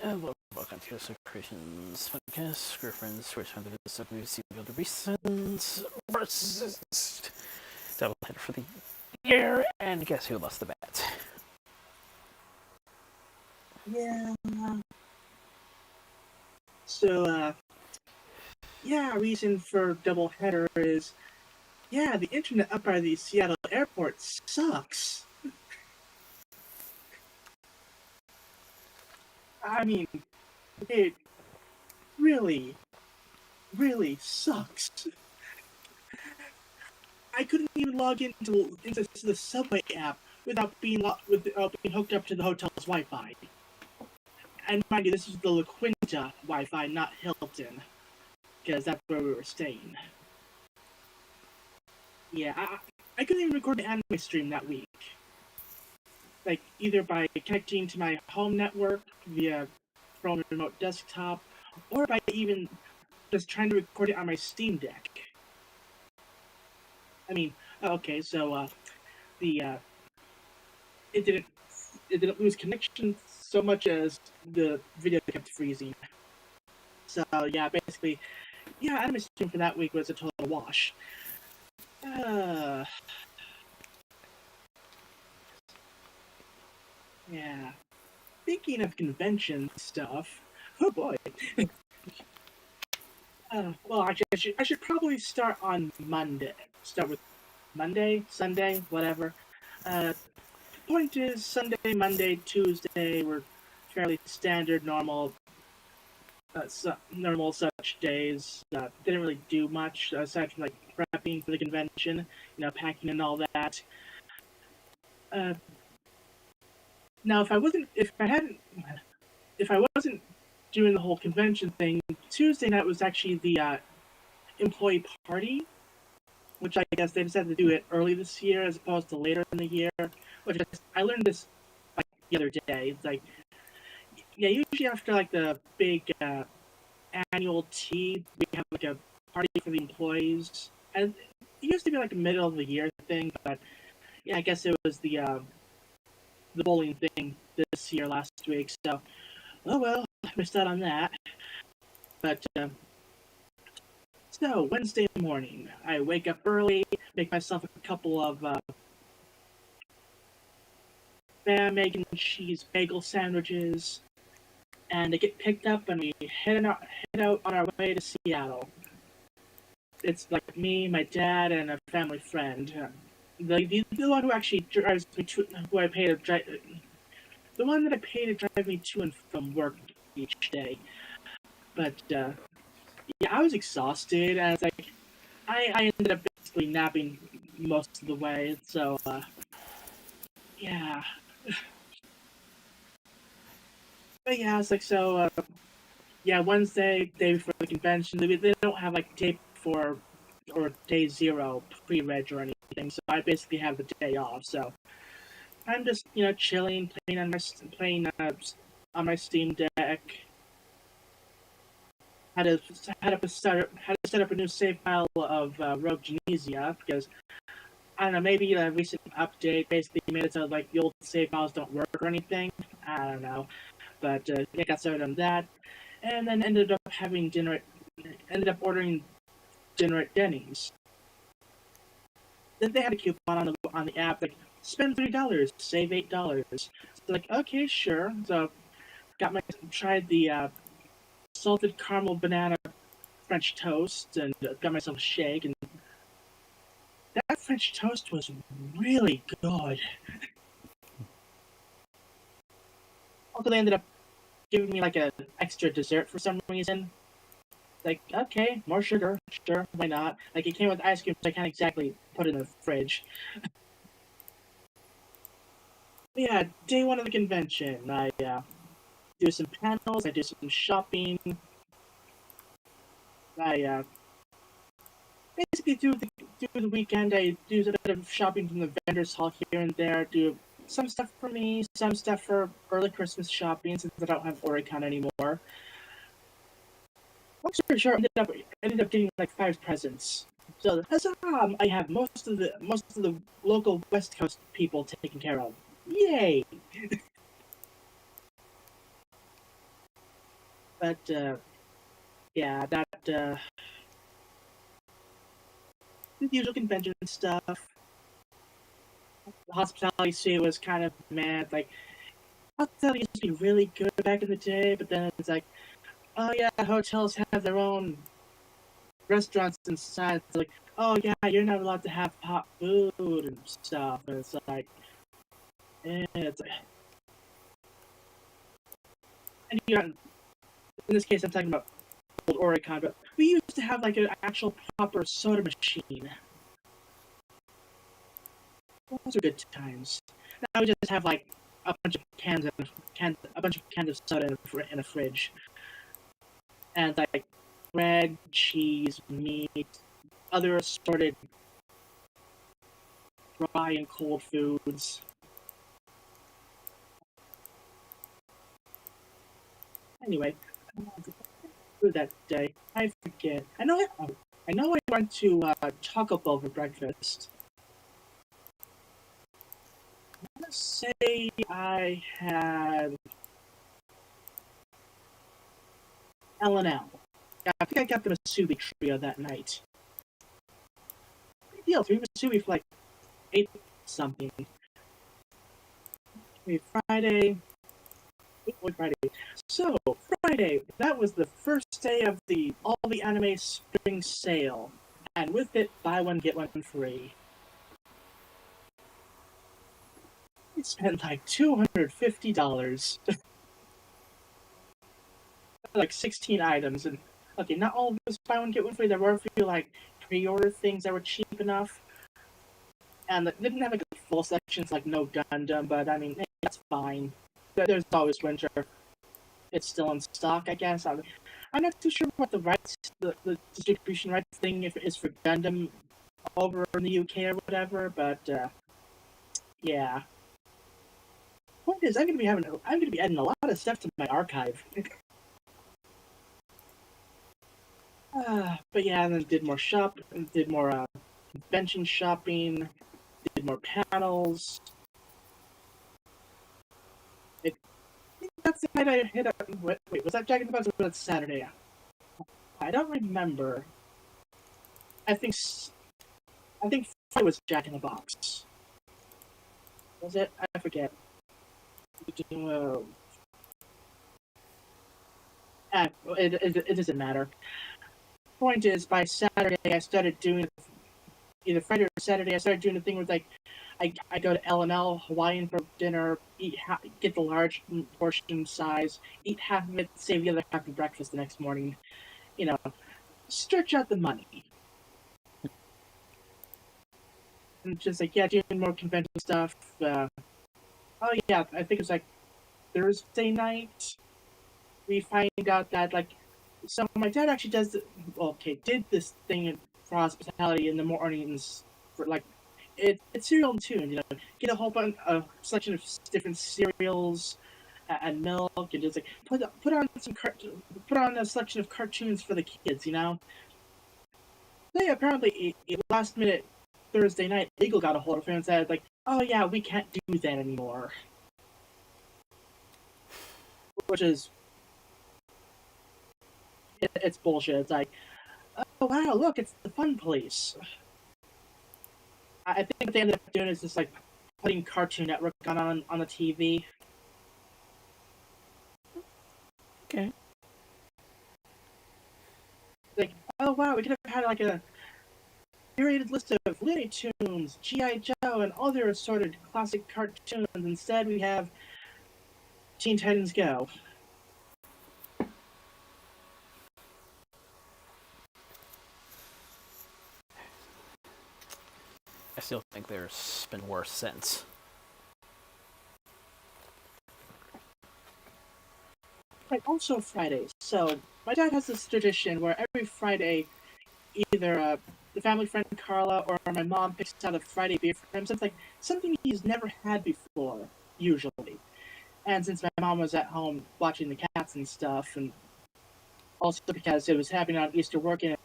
Welcome to Yoda Soda Creations podcast, where friends who are trying to visit the recent versus doubleheader for the year, and guess who lost the bet? Yeah. So, reason for doubleheader is, the internet up by the Seattle airport sucks. I mean, it really, really sucks. I couldn't even log into the subway app without being hooked up to the hotel's Wi-Fi. And mind you, this is the La Quinta Wi-Fi, not Hilton, because that's where we were staying. Yeah, I couldn't even record an anime stream that week. Like, either by connecting to my home network via from a remote desktop, or by even just trying to record it on my Steam Deck. I mean, okay, so it didn't lose connection so much as the video kept freezing. So yeah, basically, anime stream for that week was a total wash. Yeah. Speaking of convention stuff, oh boy. Well, actually, I should probably start on Monday. Start with Monday, Sunday, whatever. Point is, Sunday, Monday, Tuesday were fairly standard, normal such days. Didn't really do much aside from like prepping for the convention, packing and all that. Now, if I wasn't doing the whole convention thing, Tuesday night was actually the employee party, which I guess they decided to do it early this year as opposed to later in the year. Which I learned this like the other day. It's like, usually after like the big annual tea, we have like a party for the employees, and it used to be like a middle of the year thing, but I guess it was the bowling thing this year last week. So, oh well, I missed out on that. But so Wednesday morning, I wake up early, make myself a couple of bam, egg and cheese bagel sandwiches, and I get picked up and we head out on our way to Seattle. It's like me, my dad, and a family friend. The one who actually drives me to, who I pay to drive, the one that I pay to drive me to and from work each day. But I was exhausted, and it's like I ended up basically napping most of the way. So yeah. But yeah, it's like so. Wednesday, day before the convention, they don't have like day before or day zero pre-reg or anything, so I basically have the day off. So I'm just chilling, playing on my Steam Deck. Had to set up a new save file of Rogue Genesia because I don't know, maybe a recent update basically made it so like the old save files don't work or anything. I don't know, but I got started on that, and then ended up ordering dinner at Denny's. Then they had a coupon on the app like spend $3, save $8. So like, okay, sure. So tried the salted caramel banana French toast and got myself a shake, and that French toast was really good. Also, they ended up giving me like an extra dessert for some reason. Like, okay, more sugar, sure, why not? Like, it came with ice cream, so I can't exactly put it in the fridge. But day one of the convention, I do some panels, I do some shopping, I basically do the weekend. I do a bit of shopping from the vendors hall here and there. Do some stuff for me, some stuff for early Christmas shopping since I don't have Oricon anymore. Long story short, I ended up getting like 5 presents. So huzzah! I have most of the local West Coast people taken care of. Yay! But yeah, that the usual convention stuff. The hospitality suite was kind of mad. Like hospitality used to be really good back in the day, but then it's like, oh yeah, hotels have their own restaurants inside. It's like, oh yeah, you're not allowed to have hot food and stuff. And it's like, it's like, and in this case, I'm talking about old Oricon, but we used to have like an actual proper soda machine. Those are good times. Now we just have like a bunch of a bunch of cans of soda in a fridge, and like bread, cheese, meat, other assorted dry and cold foods. Anyway, through that day, I forget. I know. I went to Taco Bell for breakfast. Let's say I had L&L. Yeah, I think I got the Masubi trio that night. Big deal, 3 Masubi for like 8 something. Friday. Friday. So Friday, that was the first day of all the anime spring sale, and with it, buy one get one free. We spent like $250. Like 16 items, and okay, not all of those buy one get one free. There were a few like pre-order things that were cheap enough, and they didn't have like full sections like no Gundam, but I mean that's fine. There's always winter. It's still in stock, I guess. I'm not too sure what the distribution rights thing if it is for Gundam over in the UK or whatever, but yeah. Point is, I'm gonna be adding a lot of stuff to my archive. But yeah, and then did more convention shopping, did more panels. That's the night I hit up. Wait, was that Jack in the Box or was that Saturday? I don't remember. I think Friday was Jack in the Box. Was it? I forget. It doesn't matter. Point is, by Saturday, I started doing either Friday or Saturday. I started doing the thing with like, I go to L&L Hawaiian for dinner, get the large portion size, eat half of it, save the other half for breakfast the next morning. You know, stretch out the money. And just like doing more convention stuff. Oh yeah, I think it was like Thursday night. We find out that like, so my dad actually did this thing for hospitality in the mornings for like it's cereal and tune, get a whole bunch a selection of different cereals and milk, and just like put on a selection of cartoons for the kids. They apparently a last minute Thursday night legal got a hold of him and said like, oh yeah, we can't do that anymore, which is it's bullshit. It's like, oh wow, look, it's the fun place. I think what they ended up doing is just like putting Cartoon Network on the TV. Okay. Like, oh wow, we could have had like a curated list of Looney Tunes, G.I. Joe, and other assorted classic cartoons. Instead, we have Teen Titans Go. I still think there's been worse since. Right, also Fridays. So my dad has this tradition where every Friday, either the family friend Carla or my mom picks out a Friday beer for him. So it's like something he's never had before, usually. And since my mom was at home watching the cats and stuff, and also because it was happening on Easter weekend,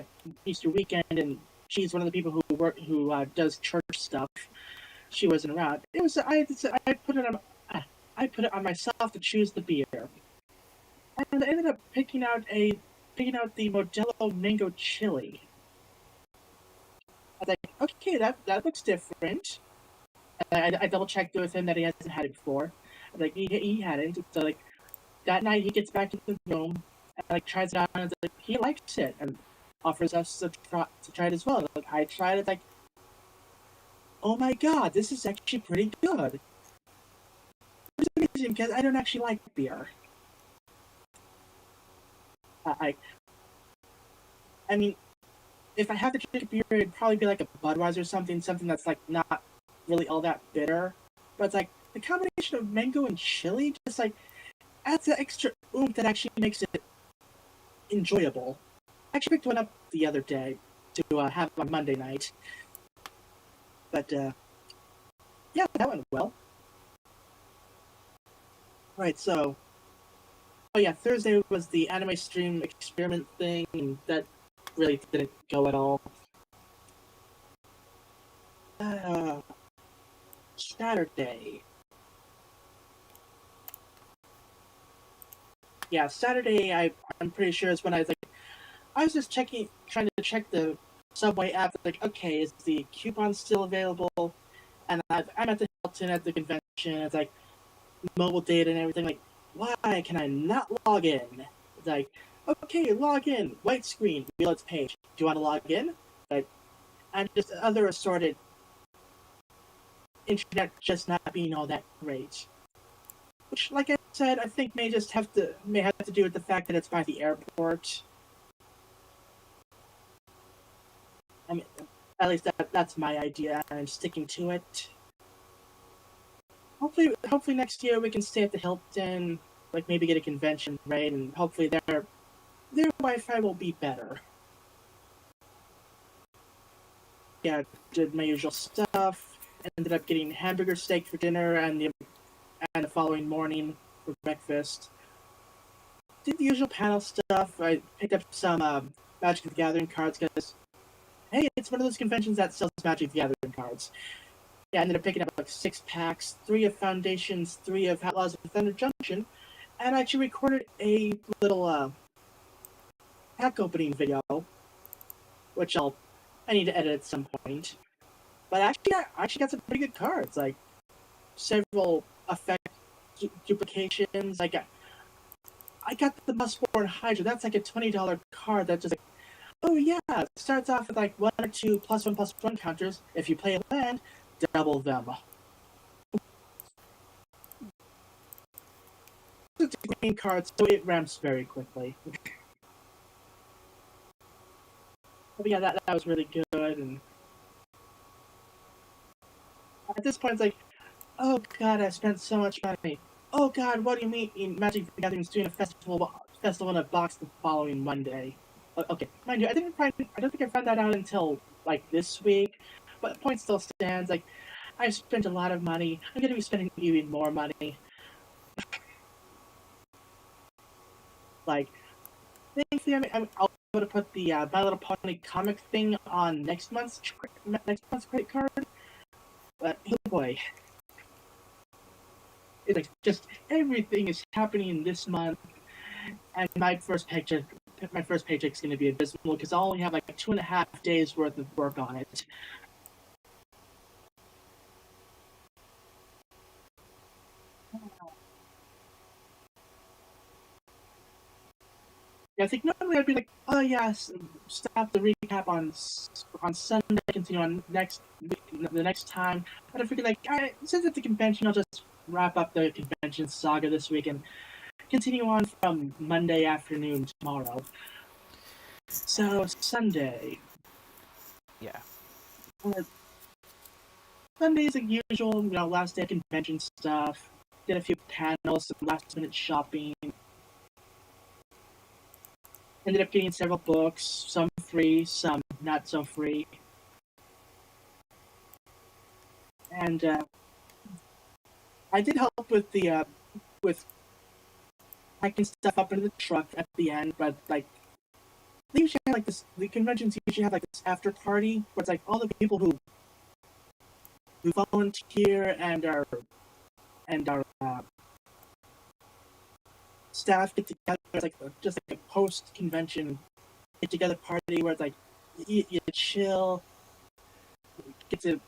and she's one of the people who does church stuff. She wasn't around. It was I put it on myself to choose the beer, and and I ended up picking out the Modelo Mango Chili. I was like, okay, that looks different. And I double checked with him that he hasn't had it before. Like he hadn't. So like that night he gets back to the room and like tries it out and like, he likes it and offers us to try it as well. Like I tried it, like, oh my god, this is actually pretty good. It's amazing because I don't actually like beer. I I mean, if I had to drink a beer, it'd probably be like a Budweiser or something that's like not really all that bitter. But it's like the combination of mango and chili just like adds the extra oomph that actually makes it enjoyable. I actually picked one up the other day to have on Monday night. But yeah, that went well. Right, so oh yeah, Thursday was the anime stream experiment thing, and that really didn't go at all. Uh, Saturday. Yeah, Saturday. I'm pretty sure is when I was just trying to check the Subway app. Like, okay, is the coupon still available? And I'm at the Hilton at the convention. It's like mobile data and everything. Like, why can I not log in? It's like, okay, log in. White screen. Reloads page. Do you want to log in? Like, and just other assorted internet just not being all that great. Which, like I said, I think may have to do with the fact that it's by the airport. I mean, at least that's my idea, and I'm sticking to it. Hopefully next year we can stay at the Hilton, like maybe get a convention rate, and hopefully their Wi-Fi will be better. Yeah, did my usual stuff. Ended up getting hamburger steak for dinner, and the following morning for breakfast. Did the usual panel stuff. I picked up some Magic the Gathering cards because hey, it's one of those conventions that sells Magic the Gathering cards. Yeah, I ended up picking up like 6 packs, 3 of Foundations, 3 of Outlaws of Thunder Junction, and I actually recorded a little pack opening video, which I need to edit at some point. But I actually got some pretty good cards, like several effect duplications. I got the Mustborn Hydra. That's like a $20 card. That's just like, oh yeah, it starts off with like 1 or 2 +1/+1 counters. If you play a land, double them. It's a green card, so it ramps very quickly. But yeah, that was really good. And at this point, it's like, oh god, I spent so much money. Oh god, what do you mean Magic the Gathering is doing a festival in a box the following Monday? Okay, mind you, I don't think I found that out until like this week. But the point still stands. Like, I've spent a lot of money. I'm gonna be spending even more money. Like, thankfully, I'll be able to put the My Little Pony comic thing on next month's credit card. But oh boy, it's like just everything is happening this month, and my first paycheck's going to be abysmal because I'll only have like 2.5 days worth of work on it. Yeah, I think normally I'd be like, oh yes, stop the recap on Sunday, continue on the next time. But I figured like, since it's a convention, I'll just wrap up the convention saga this week and continue on from Monday afternoon tomorrow. So Sunday. Yeah. Sundays like usual, last day of convention stuff. Did a few panels, some last minute shopping. Ended up getting several books, some free, some not so free. And I did help with with packing stuff up into the truck at the end, but like they usually have like this. The conventions usually have like this after party where it's like all the people who volunteer and are staff get together. It's like just like a post-convention get-together party where it's like you chill, get to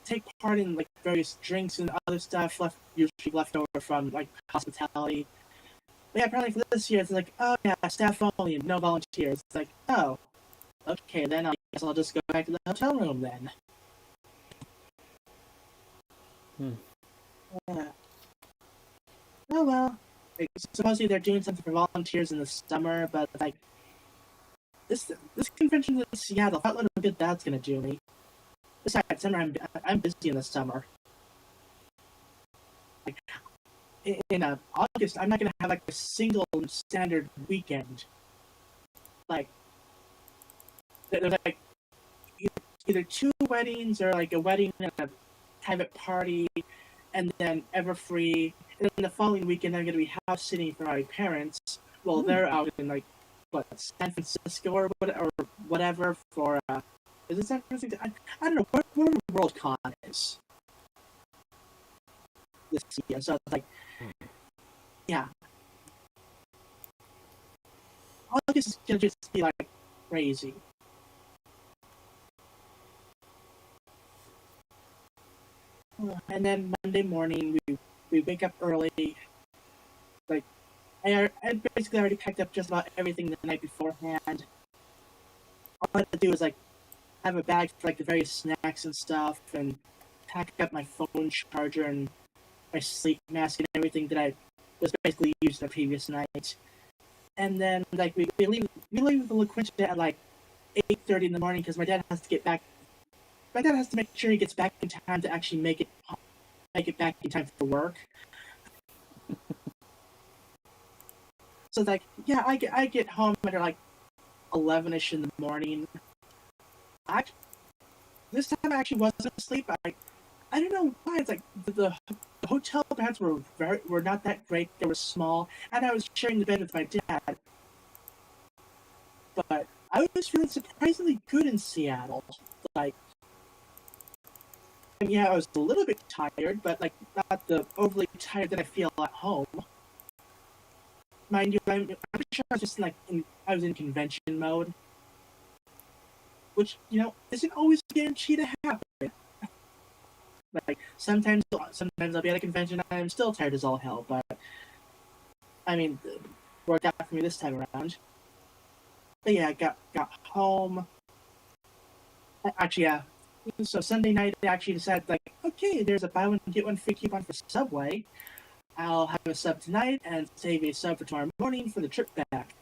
take part in like various drinks and other stuff usually left over from like hospitality. But yeah, apparently for this year it's like, oh yeah, staff only, no volunteers. It's like, oh, okay, then I guess I'll just go back to the hotel room then. Yeah. Oh well. Like, supposedly they're doing something for volunteers in the summer, but like this convention in Seattle, what little good that's gonna do me. Besides, summer I'm busy in the summer. Like in August, I'm not gonna have like a single standard weekend. Like there's like either two weddings or like a wedding and a private party, and then Everfree. And then the following weekend, I'm gonna be house sitting for my parents. Well, they're out in like what, San Francisco or whatever for. Is it San Francisco? I don't know where Worldcon is this year. So it's like, yeah, August is gonna just be like crazy. And then Monday morning, we wake up early. Like I basically already packed up just about everything the night beforehand. All I had to do was like have a bag for like the various snacks and stuff, and pack up my phone charger and my sleep mask and everything that I was basically used the previous night. And then like we leave the La Quinta at like 8:30 in the morning because my dad has to get back. My dad has to make sure he gets back in time to actually make it back in time for work. So like, yeah, I get home at like 11ish in the morning. This time I actually wasn't asleep. I don't know why. It's like the hotel beds were not that great. They were small, and I was sharing the bed with my dad. But I was feeling surprisingly good in Seattle. Like, yeah, I was a little bit tired, but like not the overly tired that I feel at home. Mind you, I'm sure I was just like I was in convention mode, which isn't always guaranteed to happen. Like sometimes I'll be at a convention and I'm still tired as all hell, but I mean, it worked out for me this time around. But yeah, I got home. Actually, yeah. So Sunday night, I actually decided like, okay, there's a buy one get one free coupon for Subway. I'll have a sub tonight and save a sub for tomorrow morning for the trip back.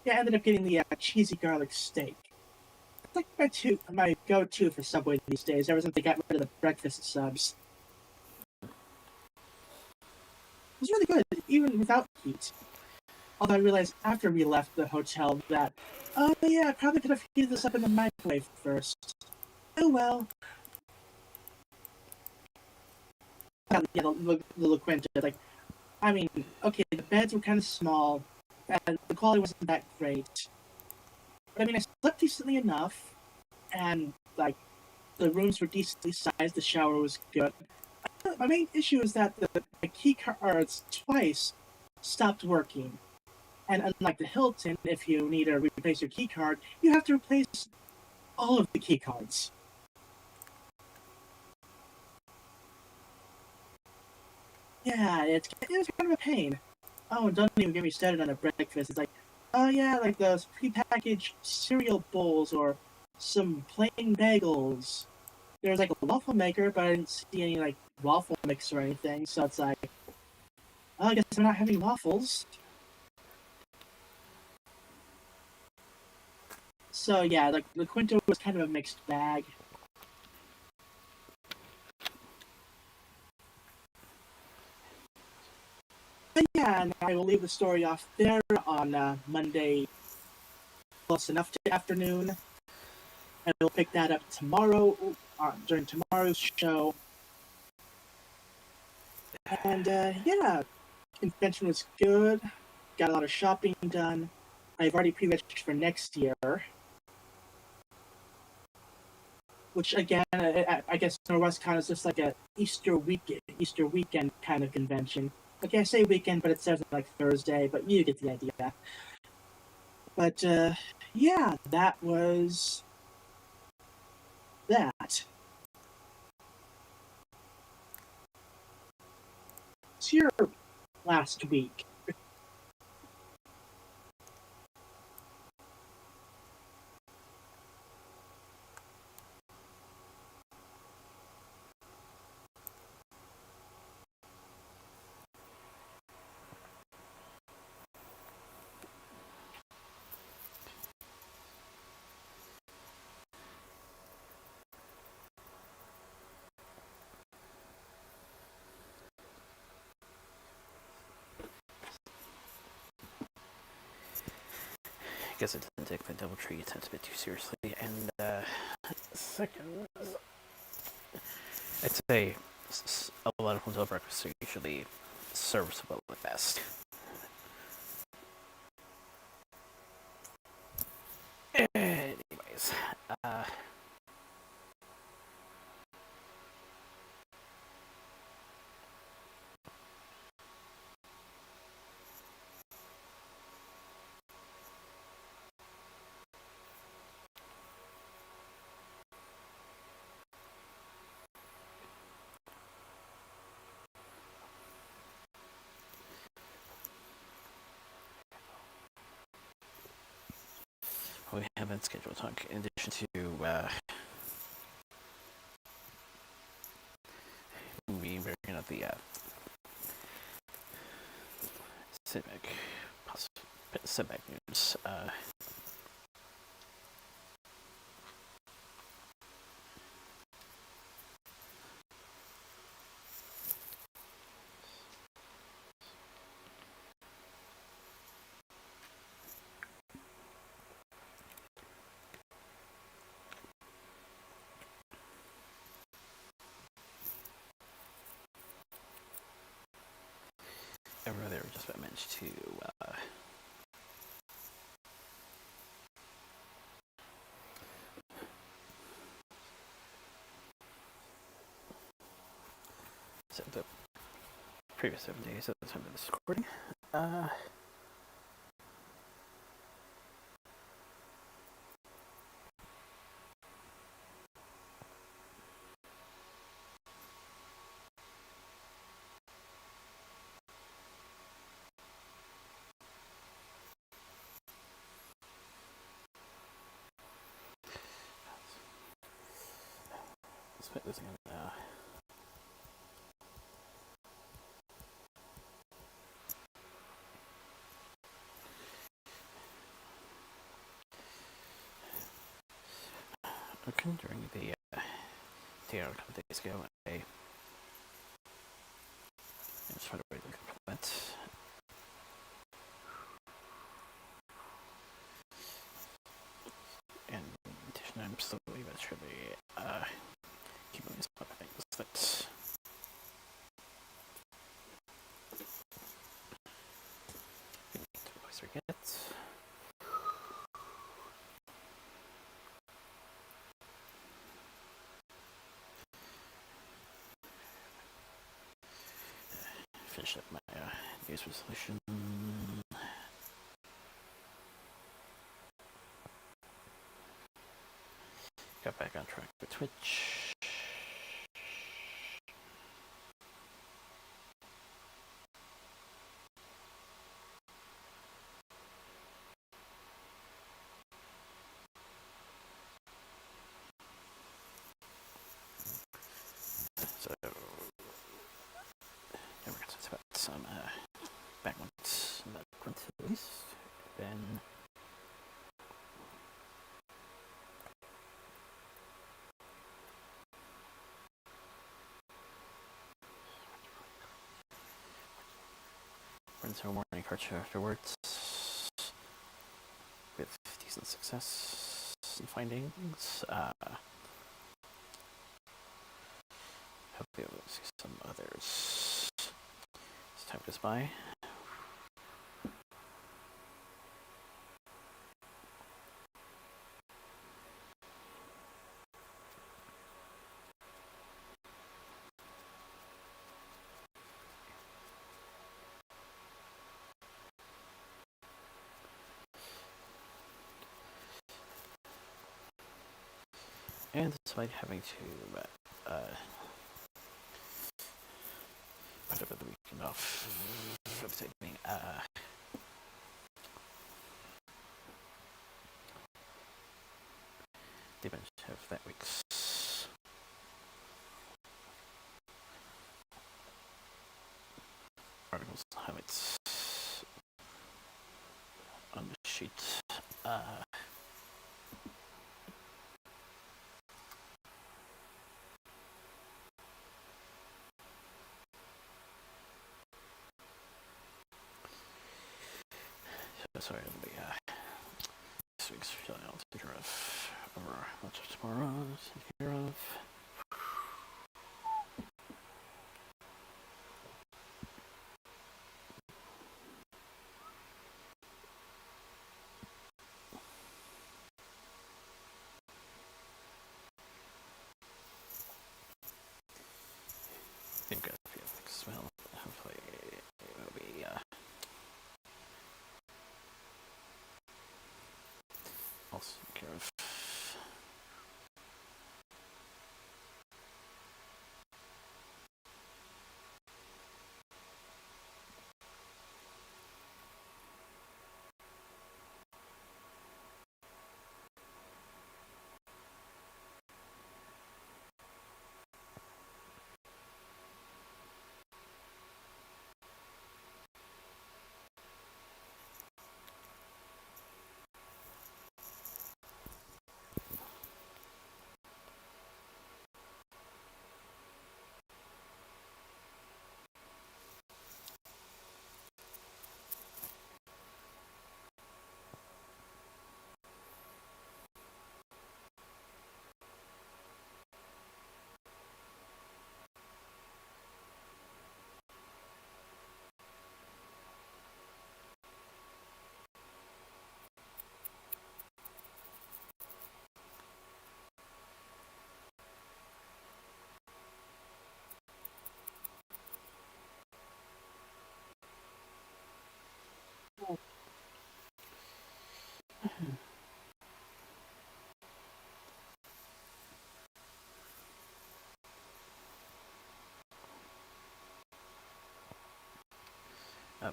Yeah, I ended up getting the cheesy garlic steak. It's like my go-to for Subway these days, ever since they got rid of the breakfast subs. It was really good, even without heat. Although I realized after we left the hotel that, oh yeah, I probably could have heated this up in the microwave first. Oh well. Yeah, the La Quinta, like, I mean, okay, the beds were kind of small, and the quality wasn't that great. But I mean, I slept decently enough, and like, the rooms were decently sized, the shower was good. My main issue is that the key cards twice stopped working. And unlike the Hilton, if you need to replace your key card, you have to replace all of the key cards. Yeah, it was kind of a pain. Oh, and don't even get me started on a breakfast. It's like, oh yeah, like those prepackaged cereal bowls or some plain bagels. There's like a waffle maker, but I didn't see any like waffle mix or anything. So it's like, oh, I guess I'm not having waffles. So yeah, like the Quinto was kind of a mixed bag. But yeah, and I will leave the story off there on Monday, close enough to afternoon. And we'll pick that up tomorrow, during tomorrow's show. And yeah, convention was good. Got a lot of shopping done. I've already pre-registered for next year. which again, I guess Norwest Con is just like a Easter weekend kind of convention. Okay, I say weekend, but it says like Thursday, but you get the idea. But yeah, that was that. It's your last week. I guess I didn't take the DoubleTree attempt a bit too seriously. And second, I'd say a lot of hotel breakfasts are usually serviceable at best. Anyways, we haven't scheduled talk in addition to me bringing up the setback news. Over there, just about managed to set the previous 7 days at the time of this recording. Let's put this in. Looking during the day out a couple days ago, I just tried to really implement. And in addition, I'm slowly but surely keeping these other things that we need to always forget. Finish up my news resolution. Got back on track with Twitch. So, never got to talk about some backlinks in that print at least. Then run some morning card show afterwards with decent success and findings. Hope we will see some others as time goes by. And despite having to put up the weekend off, taking the bunch of that week's articles, highlights on the sheet. Sorry, it'll be this week's showing I'll take care of over much of tomorrow. Take care of. I think I've got a few things as well. Hopefully it'll be also take care of.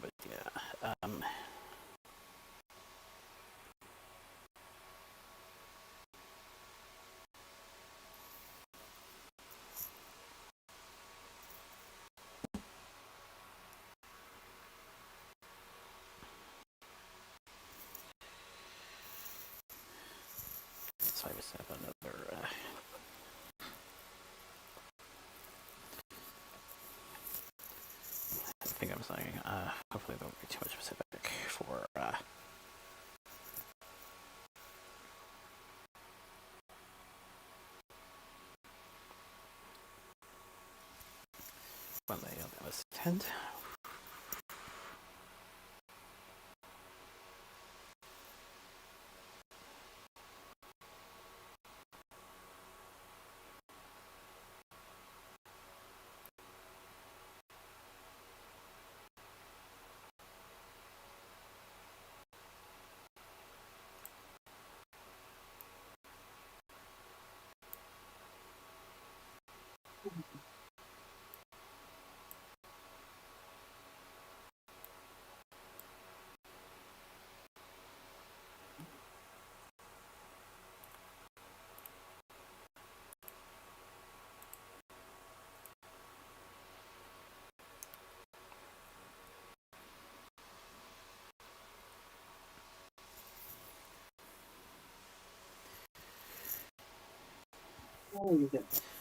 But yeah, so I just have another thing I'm saying. Hopefully, they won't be too much specific for when they attend.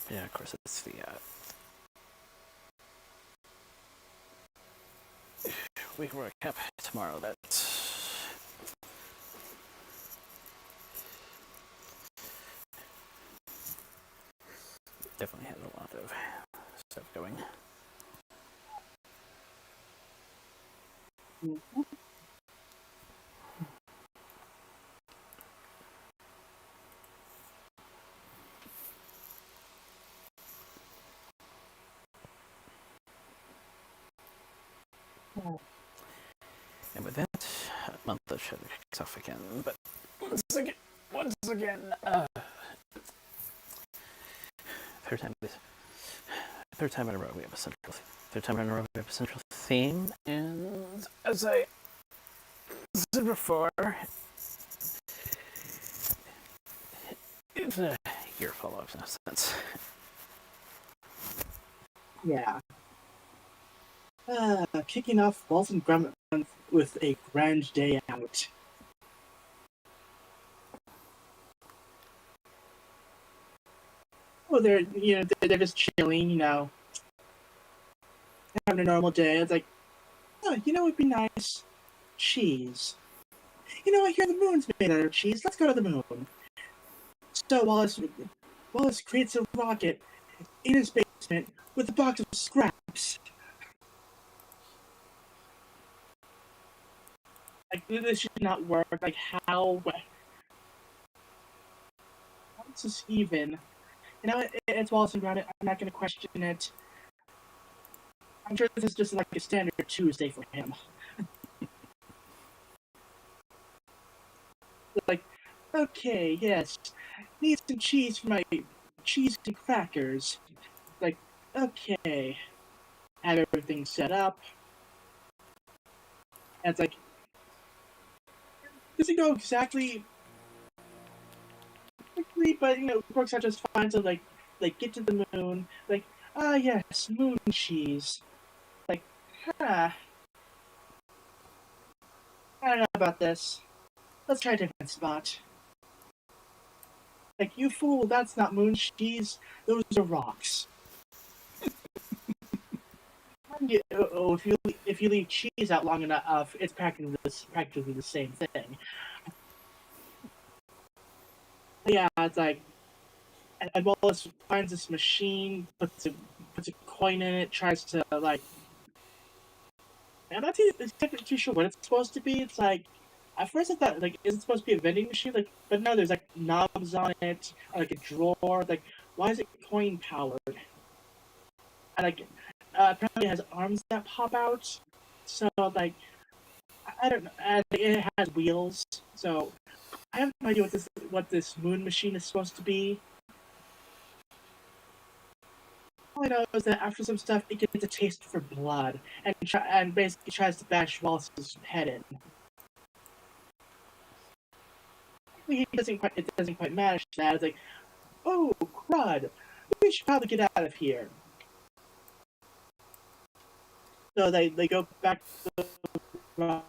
Yeah, of course, it's the week recap tomorrow. That's definitely has a lot of stuff going. Mm-hmm. And with that, month of shadow kicks off again. But once again, third time this third time in a row we have a central third time in a row we have a central theme, and as I said before, it's a year full of no sense. Yeah. Kicking off Walton Grumman with a grand day out. Oh, they're just chilling, having a normal day. It's like, oh, what would be nice? Cheese. I hear the moon's made out of cheese. Let's go to the moon. So Wallace creates a rocket in his basement with a box of scraps. Like, this should not work. Like, how is this even? It's Wallace and Gromit. I'm not going to question it. I'm sure this is just like a standard Tuesday for him. Like, okay, yes, need some cheese for my cheese and crackers. Like, okay, have everything set up. And it's like, doesn't go exactly quickly, but it works out just fine. So like get to the moon. Like, yes, moon cheese. Like, huh, I don't know about this. Let's try a different spot. Like, you fool, that's not moon cheese. Those are rocks. If you leave cheese out long enough, it's practically the same thing. Yeah, it's like, and Wallace finds this machine, puts a coin in it, tries to like. I'm not exactly too sure what it's supposed to be. It's like, at first I thought, like, is it supposed to be a vending machine? Like, but no, there's like knobs on it, or like a drawer. Like, why is it coin powered? And like, apparently it has arms that pop out. So like, I don't know. And it has wheels. So I have no idea what this moon machine is supposed to be. All I know is that after some stuff, it gets a taste for blood and basically tries to bash Wallace's head in. It doesn't quite manage that. It's like, oh crud, we should probably get out of here. So they go back to the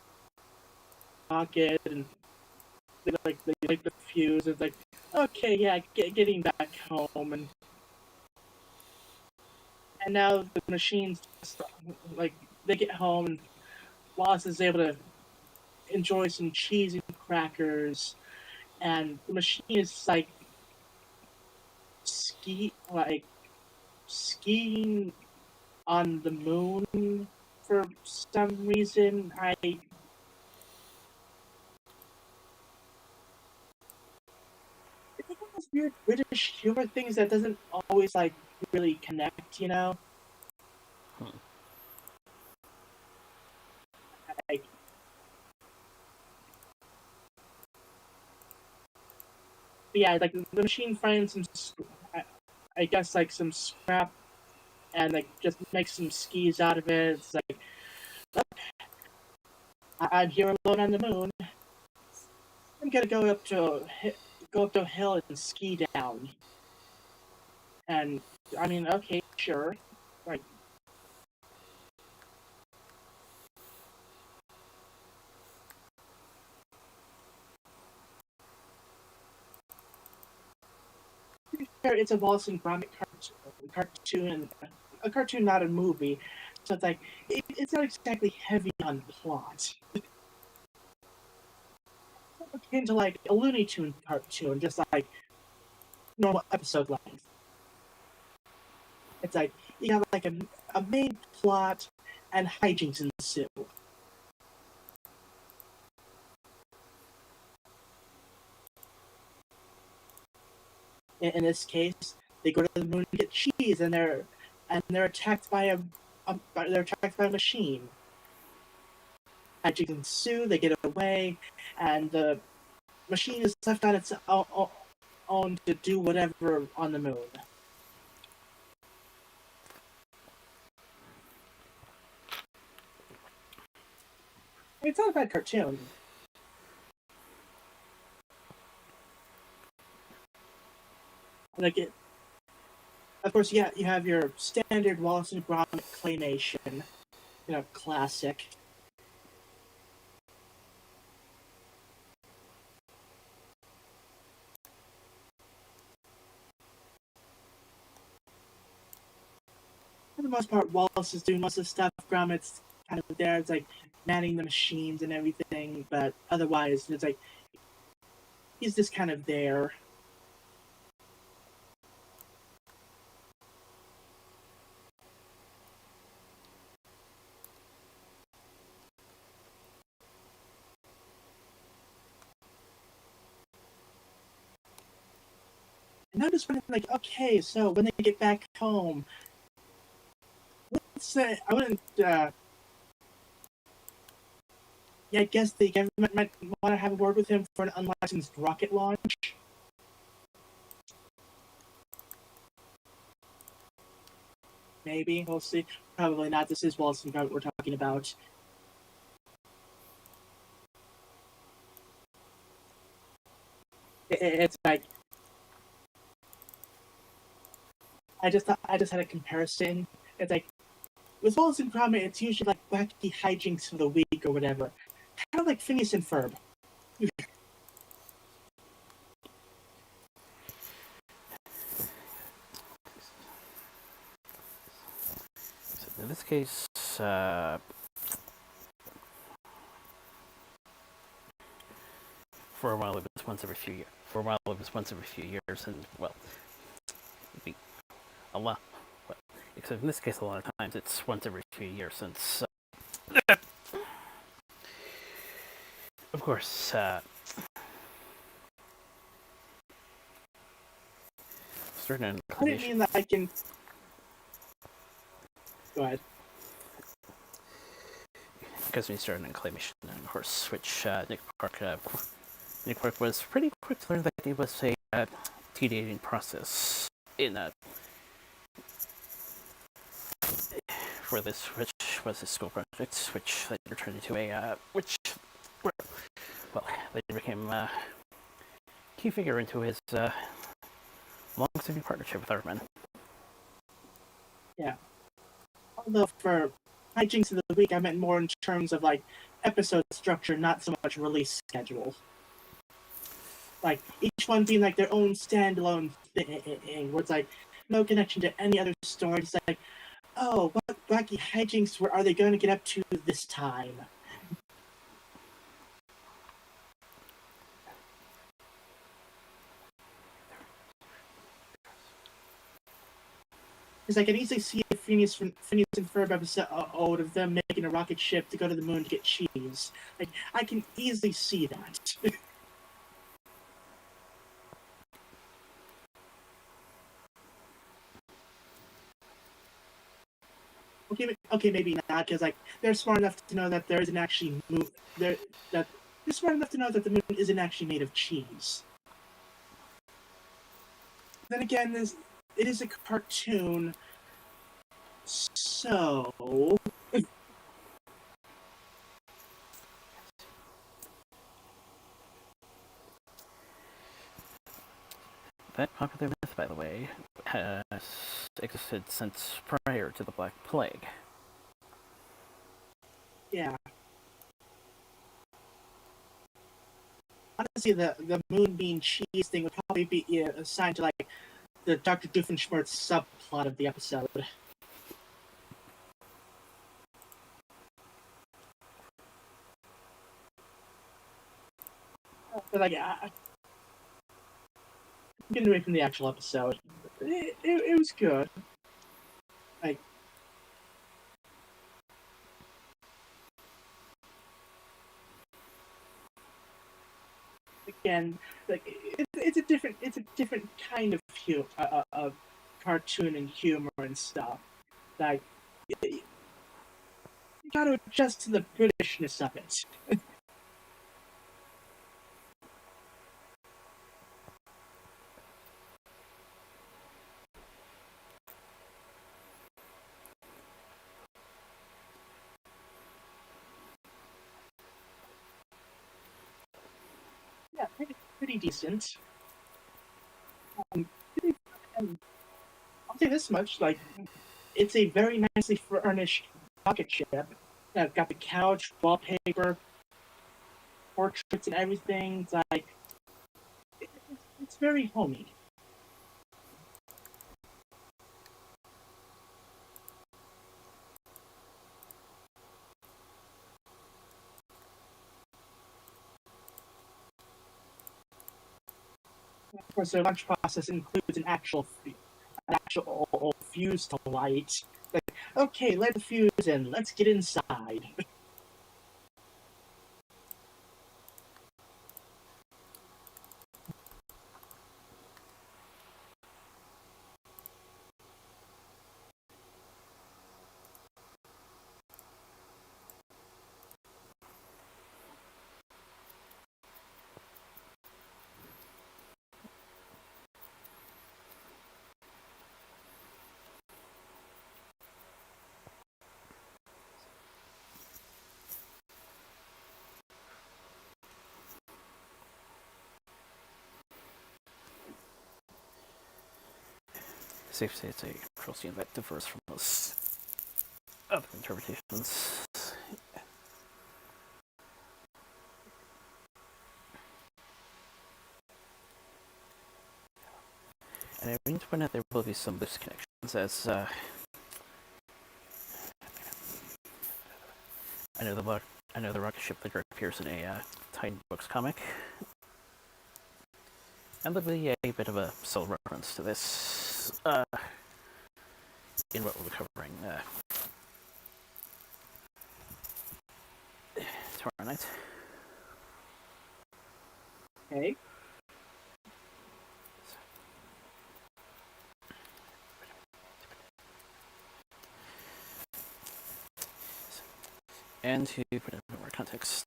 rocket and they like the fuse. It's like, okay, yeah, getting back home and now the machines just, like, they get home and Wallace is able to enjoy some cheese and crackers, and the machine is like skiing on the moon for some reason. It's like one of those weird British humor things that doesn't always like really connect. Like, yeah, like the machine finds I guess like some scrap and like just makes some skis out of it. It's like, I'm here alone on the moon. I'm gonna go up to a hill and ski down. And I mean, okay, sure. Like, sure, it's a Wallace and Gromit cartoon, a cartoon, not a movie. So it's like it's not exactly heavy on plot. It's akin to like a Looney Tune cartoon, just like normal episode length. It's like you have like a main plot and hijinks ensue. In this case, they go to the moon to get cheese, and they're attacked by a machine. Hijinks ensue. They get away, and the machine is left on its own to do whatever on the moon. It's not a bad cartoon. Like it, of course, yeah, you have your standard Wallace and Gromit claymation, classic. For the most part, Wallace is doing most of the stuff. Gromit's kind of there. It's like manning the machines and everything, but otherwise, it's like he's just kind of there. And I'm just wondering, like, okay, so when they get back home, let's say I wouldn't. Yeah, I guess the government might want to have a word with him for an unlicensed rocket launch. Maybe we'll see. Probably not. This is Wallace and Gromit we're talking about. It's like I just had a comparison. It's like with Wallace and Gromit, it's usually like wacky hijinks for the week or whatever. Kind of like Phineas and Ferb. So in this case, for a while it was once every few years. For a while it was once every few years, and well, it'd be a lot. Well, except in this case, a lot of times it's once every few years since. Of course, certain I didn't mean that I can. Go ahead. Because we started in claymation, and of course, which Nick Park was pretty quick to learn that it was a tediating process in for this, which was his school project, which later turned into a well, later became a key figure into his long-standing partnership with Aardman. Yeah. Although for hijinks of the week, I meant more in terms of like episode structure, not so much release schedule. Like each one being like their own standalone thing, where it's like no connection to any other story. It's like, oh, what wacky hijinks are they going to get up to this time? Because I can easily see a Phineas and Ferb episode of them making a rocket ship to go to the moon to get cheese. Like I can easily see that. Okay, maybe not, because like they're smart enough to know that there isn't actually they're smart enough to know that the moon isn't actually made of cheese. Then again, it is a cartoon, so That popular myth, by the way, has existed since prior to the Black Plague. yeah. Honestly, the moon being cheese thing would probably be assigned to like the Dr. Doofenshmirtz subplot of the episode. But like, getting away from the actual episode, it was good. Like, again, like it's a different kind of cartoon and humor and stuff. Like, you got to adjust to the Britishness of it. pretty decent. Um, I'll say this much: like, it's a very nicely furnished rocket ship. Got the couch, wallpaper, portraits, and everything. It's like it's very homey. Of course, the launch process includes an actual fuse to light. Like, okay, light the fuse and let's get inside. Safe to say it's a control scheme that differs from most other interpretations. And I mean to point out there will be some loose connections, as I know the rocket ship later appears in a Titan Books comic, and there'll be a bit of a subtle reference to this in what we'll be covering tomorrow night. Okay. And to put it in more context,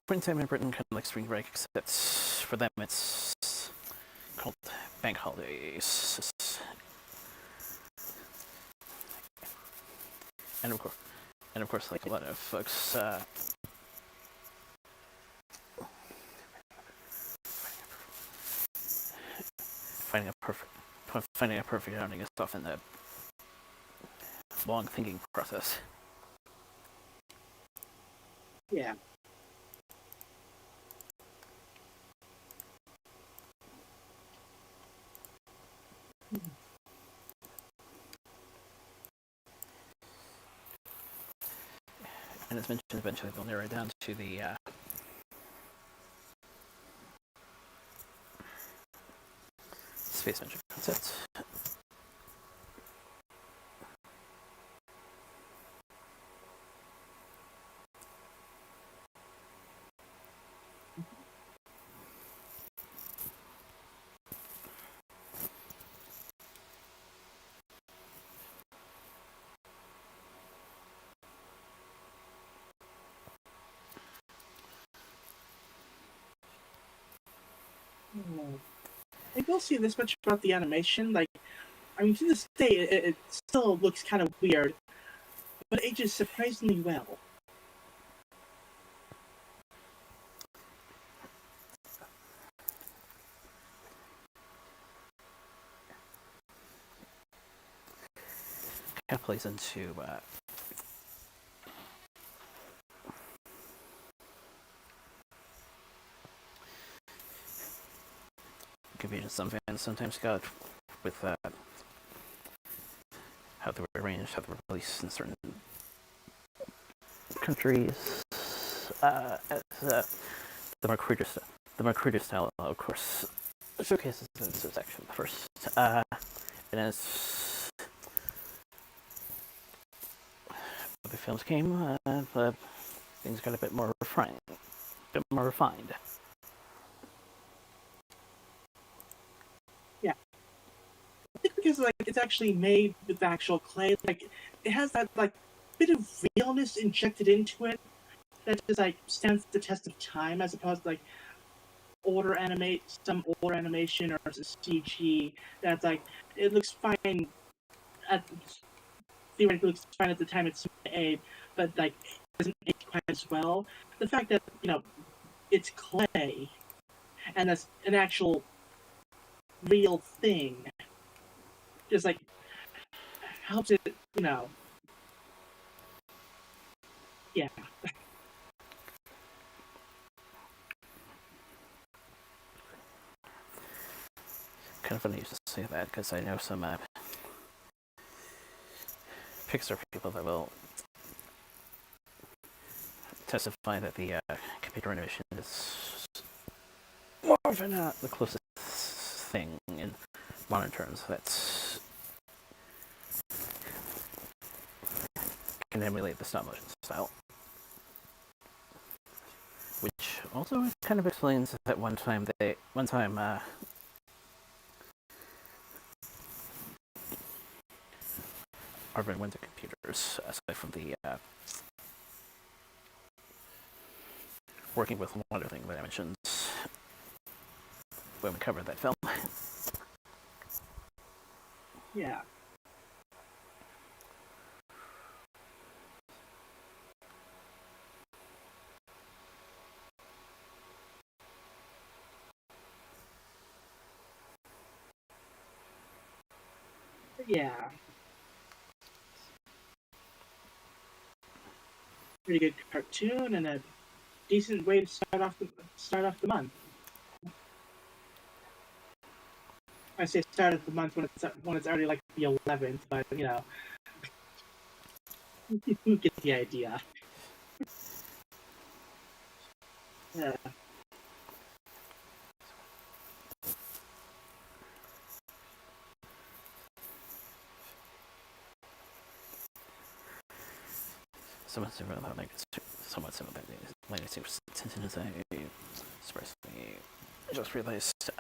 point in time in Britain, kind of like spring break, except for them it's called bank holidays. And of course, like a lot of folks, finding a perfect outing is often a long thinking process. Yeah. And as mentioned, eventually they'll narrow it down to the space engine concept. I will say this much about the animation. Like, I mean, to this day, it still looks kind of weird, but it ages surprisingly well. Kind of plays into confusion some fans sometimes got with how they were arranged, how they were released in certain countries. The more cruder style, of course, showcases this is actually the first. And as the films came, things got a bit more refined. Yeah, I think because like it's actually made with the actual clay. Like, it has that like bit of realness injected into it that just like stands the test of time, as opposed to like some older animation or CG that's like it looks fine at theoretically looks fine at the time it's made, but like it doesn't age quite as well. The fact that it's clay and that's an actual real thing just like helps it, yeah. Kind of funny you just say that because I know some Pixar people that will testify that the computer animation is more often not the closest thing in modern terms that's can emulate the stop motion style. Which also kind of explains that one time Arvin went to computers, aside from the working with one other thing that I mentioned when we covered that film. Yeah. Yeah. Pretty good cartoon and a decent way to start off the month. I say start of the month when it's already like the 11th, but you get the idea. Yeah. Somewhat similar to lightning tension as I surprisingly just realized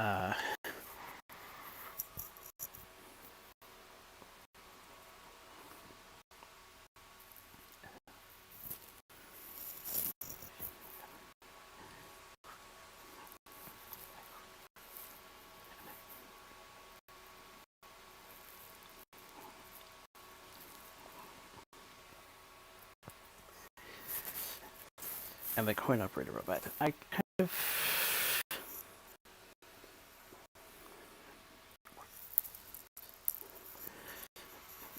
and the coin operator robot. I kind of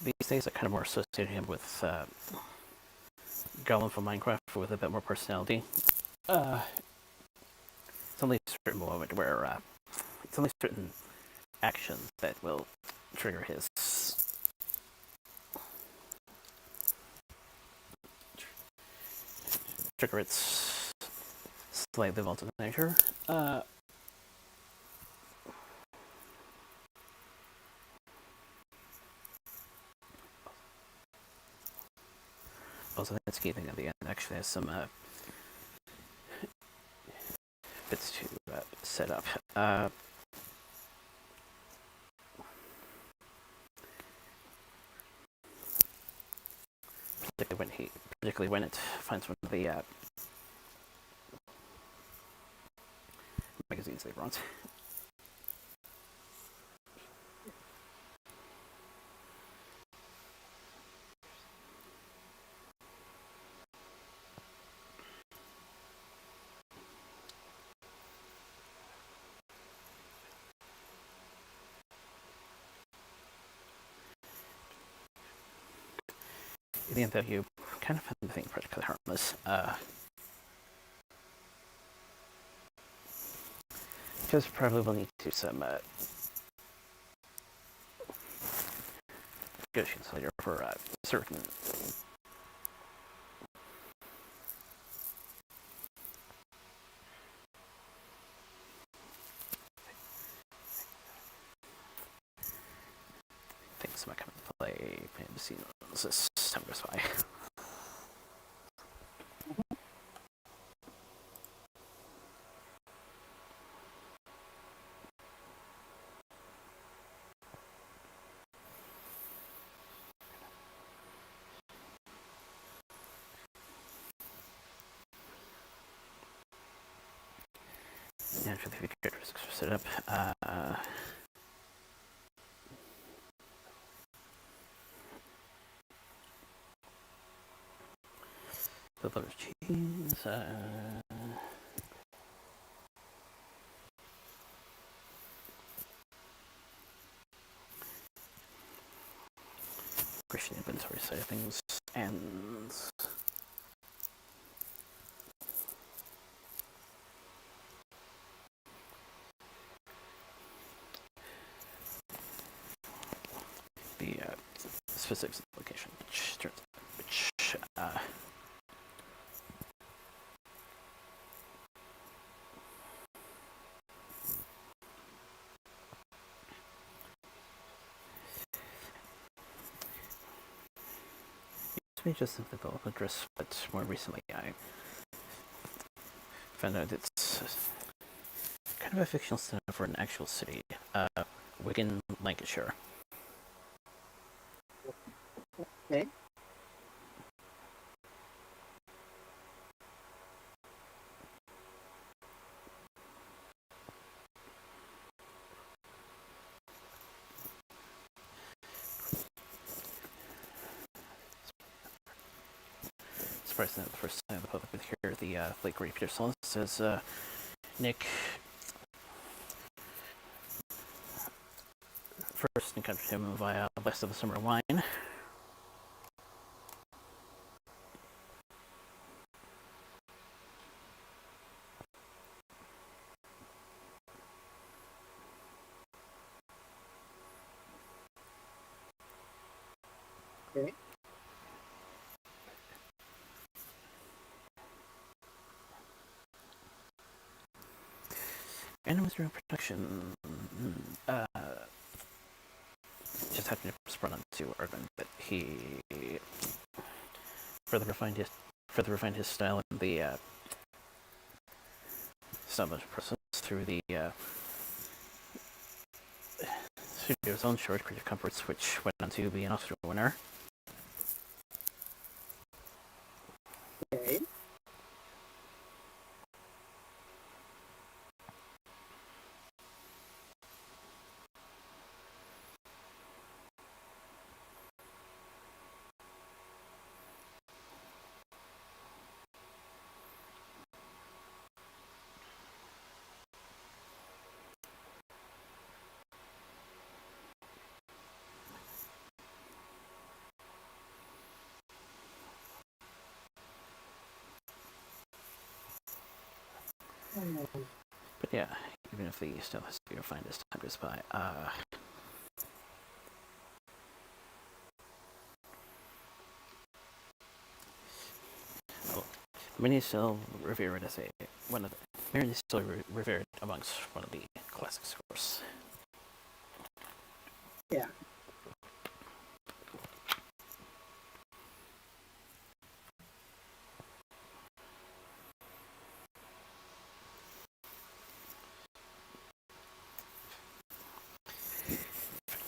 these days I kind of more associate him with Gollum from Minecraft with a bit more personality. It's only a certain moment where it's only certain actions that will trigger his its slightly volatile nature. Also, that's key thing at the end actually has some bits to set up. Particularly when it finds one of the magazines they brought. In the end, though, you kind of have the thing practically harmless. Because probably will need to do some negotiations later for certain things might come into play behind the scenes as time goes by. And for the few characters set up, butter cheese. Christian inventory side of things, and the specifics of the location, which used to be just a development address, but more recently I found out it's kind of a fictional center for an actual city, Wigan, Lancashire. Okay. Surprised that the first time the public would hear the flaky repeater song says, Nick first encountered him via Last of the Summer Wine. Okay. And it was during production, just happened to sprung onto argument that he further refined his style in the stop motion process through the studio's own short Creative Comforts, which went on to be an Oscar winner. Okay. But yeah, even if the style has to be refined as time goes by, many still revere it as many still revere it amongst one of the classics, of course. Yeah.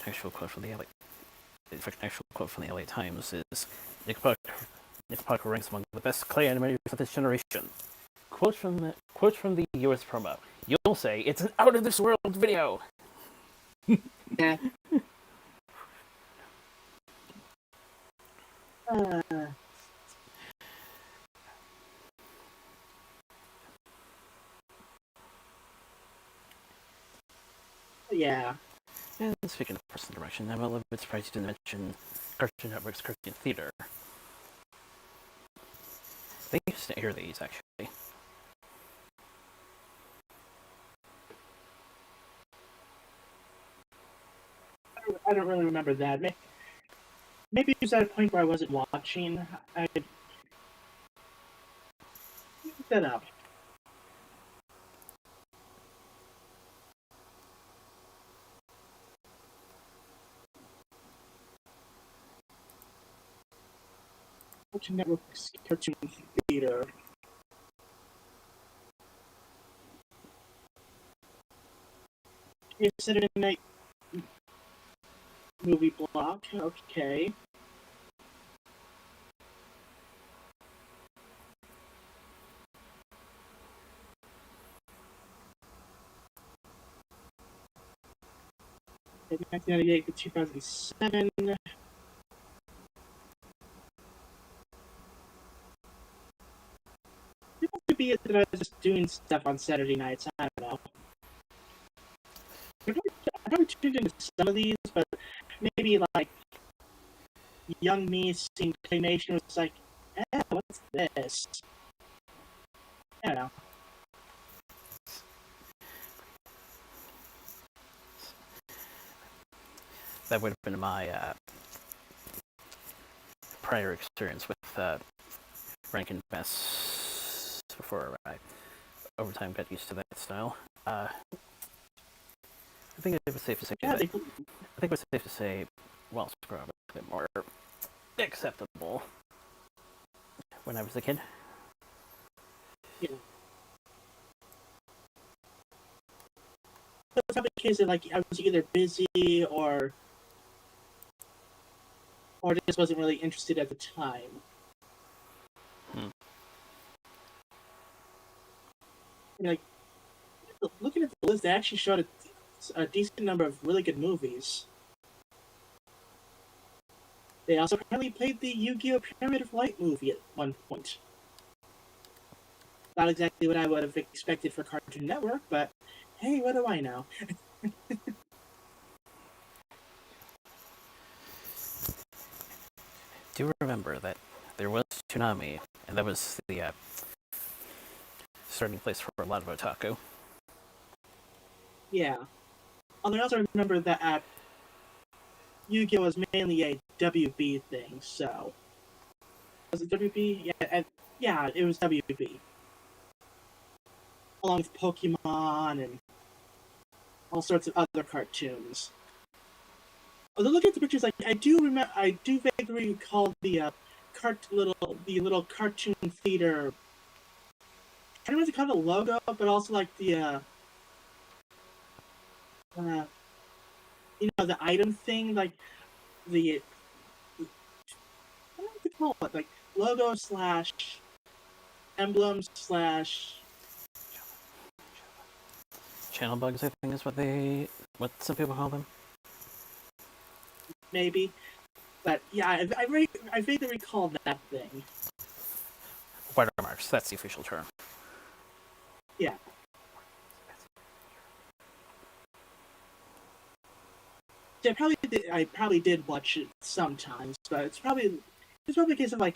Actual quote from the LA Times is Nick Parker ranks among the best clay animators of this generation. Quote from the US promo. You'll say it's an out of this world video. Yeah. Yeah. And speaking of personal direction, I'm a little bit surprised you didn't mention Cartoon Network's Cartoon Theater. They used to air these, actually. I don't really remember that. Maybe it was at a point where I wasn't watching. I looked that up. Cartoon Network's Cartoon Theater. Saturday Night Movie Block. Okay. In 1998 to 2007. be it that I was just doing stuff on Saturday nights. I don't know. I probably tuned into some of these, but maybe like young me seeing Claymation was like, what's this? I don't know. That would have been my prior experience with Rankin Bass before I over time got used to that style. I think it was safe to say that. I think it was safe to say, well, Scrub was a bit more acceptable when I was a kid. Yeah. It was probably a case of like I was either busy or just wasn't really interested at the time. Like looking at the list, they actually showed a decent number of really good movies. They also apparently played the Yu-Gi-Oh! Pyramid of Light movie at one point. Not exactly what I would have expected for Cartoon Network, but hey, what do I know? Do remember that there was Toonami, and that was the starting place for a lot of otaku. Yeah. Although I also remember that Yu-Gi-Oh! Was mainly a WB thing, so... Was it WB? Yeah, it was WB. Along with Pokemon and all sorts of other cartoons. Although looking at the pictures, I do vaguely recall the little cartoon theater. I don't know what to call it, logo, but also like the the item thing, like the I don't know what to call it, like logo slash emblem slash Channel bugs, I think, is what some people call them. maybe. But yeah, I vaguely recall that thing. Watermarks, that's the official term. Yeah. I probably did watch it sometimes, but it's probably a case of like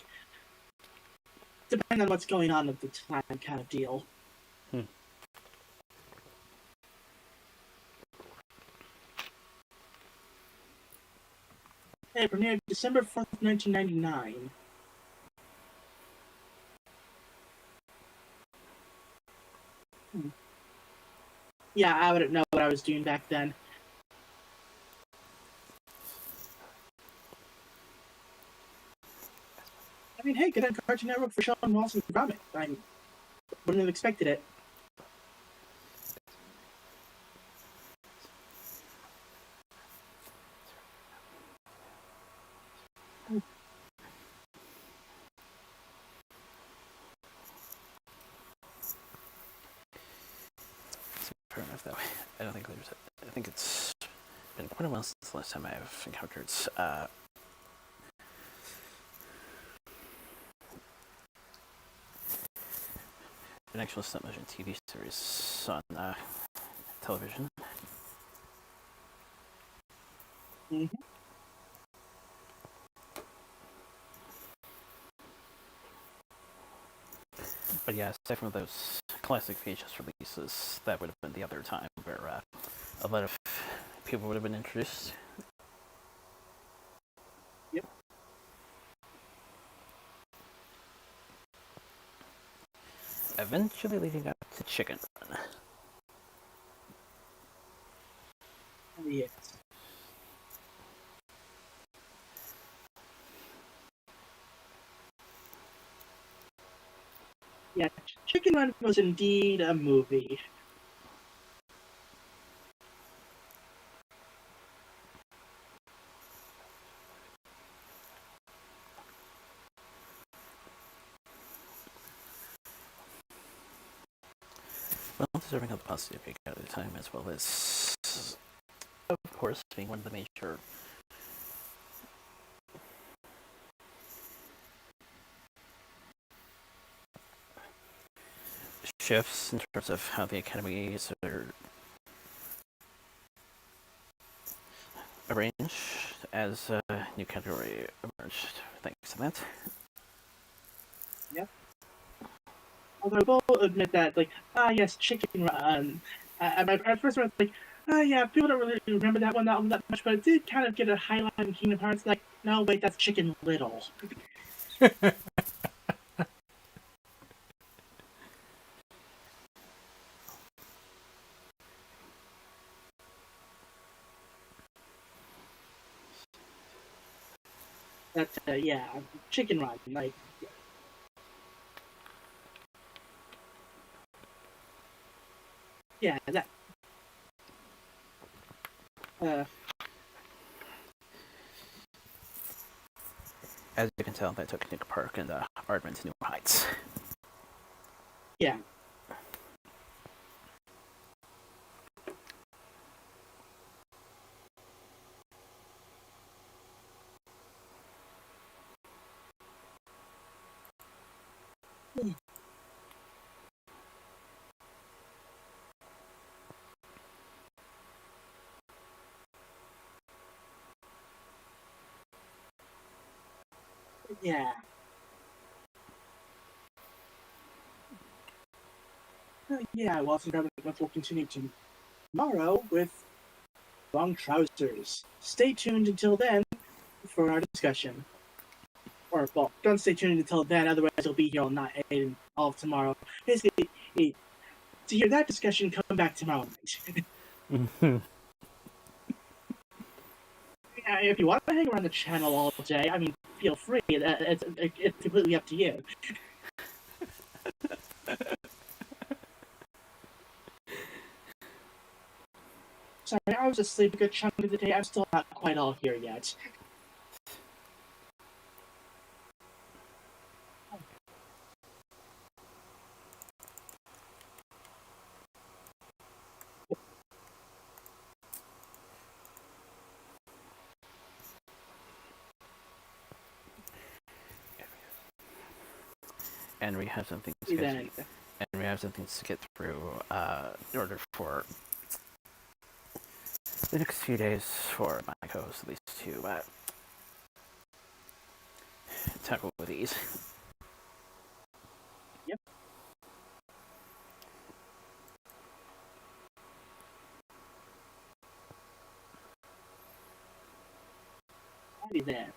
depending on what's going on at the time kind of deal. It premiered December 4th, 1999. Yeah, I wouldn't know what I was doing back then. I mean, hey, good on Cartoon Network for showing Walls comic. I wouldn't have expected it. Fair enough, though. I don't think I think it's been quite a while since the last time I've encountered an actual stop motion TV series on television. Mm-hmm. But yeah, aside from those classic VHS releases, that would have been the other time where a lot of people would have been introduced. Yep. Eventually leading up to Chicken Run. Yes. Yeah, Chicken Run was indeed a movie. Well, deserving of the positive peak at the time, as well as, of course, being one of the major shifts in terms of how the academies are arranged as a new category emerged. Thanks to that. Yep. Although I will admit that, like, yes, Chicken Run. At first I was like, yeah, people don't really remember that one that much, but it did kind of get a highlight in Kingdom Hearts. Like, no, wait, that's Chicken Little. That's yeah, Chicken Run. Like, yeah, that. Uh, As you can tell, that took Nick Park and Aardman to new heights. yeah. Yeah. Yeah, well, some government will continue tomorrow with Long Trousers. Stay tuned until then for our discussion. Or, well, don't stay tuned until then, otherwise you'll be here all night and all of tomorrow. Basically, to hear that discussion, come back tomorrow night. Yeah, if you want to hang around the channel all day, I mean, feel free. It's completely up to you. Sorry, I was asleep a good chunk of the day. I'm still not quite all here yet. And we have something to get through in order for the next few days for my co-host at least to tackle with ease. Yep. Alrighty then.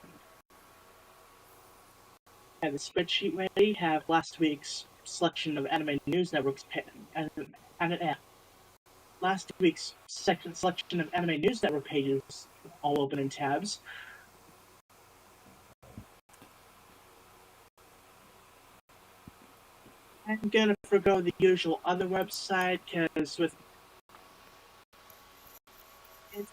Have the spreadsheet ready. Have last week's selection of Anime News Network's last week's selection of Anime News Network pages all open in tabs. I'm gonna forgo the usual other website because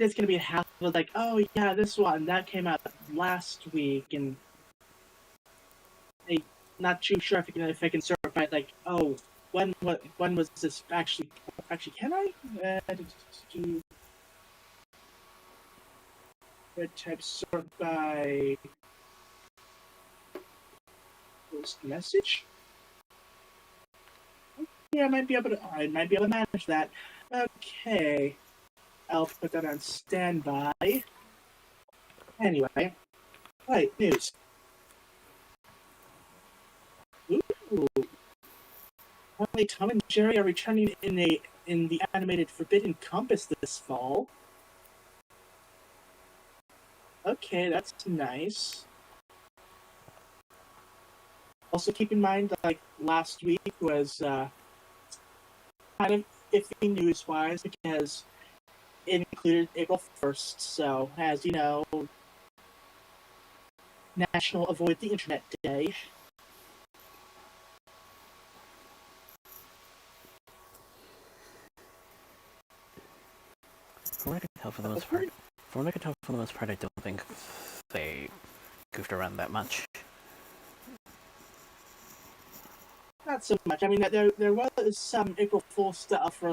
it's gonna be a half of like, oh yeah, this one that came out last week, and I'm not too sure if I can sort by like, oh, when was this actually can I do red type sort by post message? Yeah, I might be able to manage that. Okay, I'll put that on standby. Anyway, right, news. Ooh. Apparently, Tom and Jerry are returning in the animated Forbidden Compass this fall. Okay, that's nice. Also, keep in mind that like last week was kind of iffy news-wise because it included April 1st. So, as you know, National Avoid the Internet Day. From what I can tell for the most part, I don't think they goofed around that much. Not so much. I mean, there was some April Fool stuff for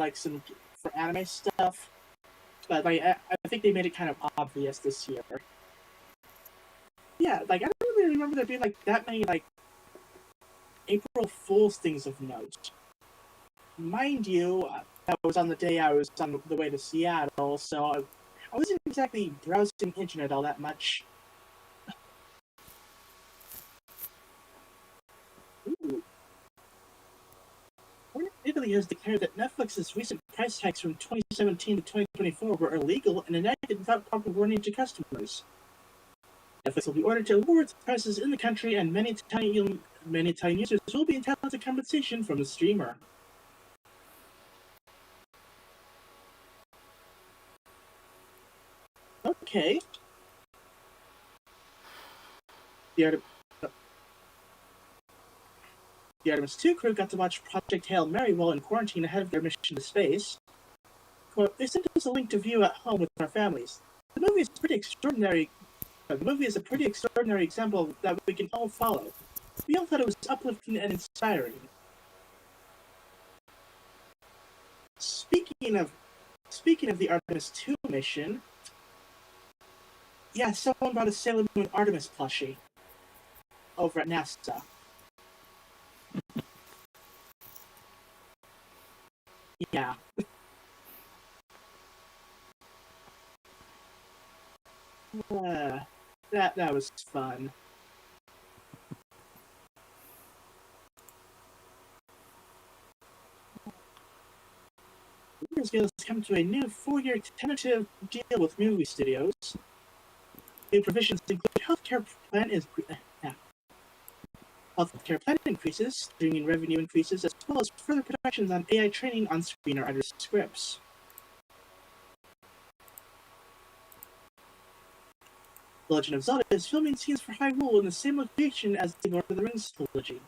anime stuff, but like I think they made it kind of obvious this year. Yeah, like I don't really remember there being like that many like April Fool's things of note. mind you, that was on the day I was on the way to Seattle, so I wasn't exactly browsing internet all that much. Ooh. Italy has declared that Netflix's recent price hikes from 2017 to 2024 were illegal and enacted without proper warning to customers. Netflix will be ordered to lower its prices in the country, and many Italian users will be entitled to compensation from the streamer. Okay. The, Artem- the Artemis 2 crew got to watch Project Hail Mary while in quarantine ahead of their mission to space. Quote, they sent us a link to view at home with our families. The movie is pretty extraordinary. The movie is a pretty extraordinary example that we can all follow. We all thought it was uplifting and inspiring. Speaking of the Artemis 2 mission, yeah, someone brought a Sailor Moon Artemis plushie over at NASA. Yeah. That was fun. Lucasfilm has come to a new 4-year tentative deal with movie studios. New provisions include healthcare plan increases, streaming revenue increases, as well as further protections on AI training on screen or under scripts. The Legend of Zelda is filming scenes for Hyrule in the same location as the Lord of the Rings trilogy.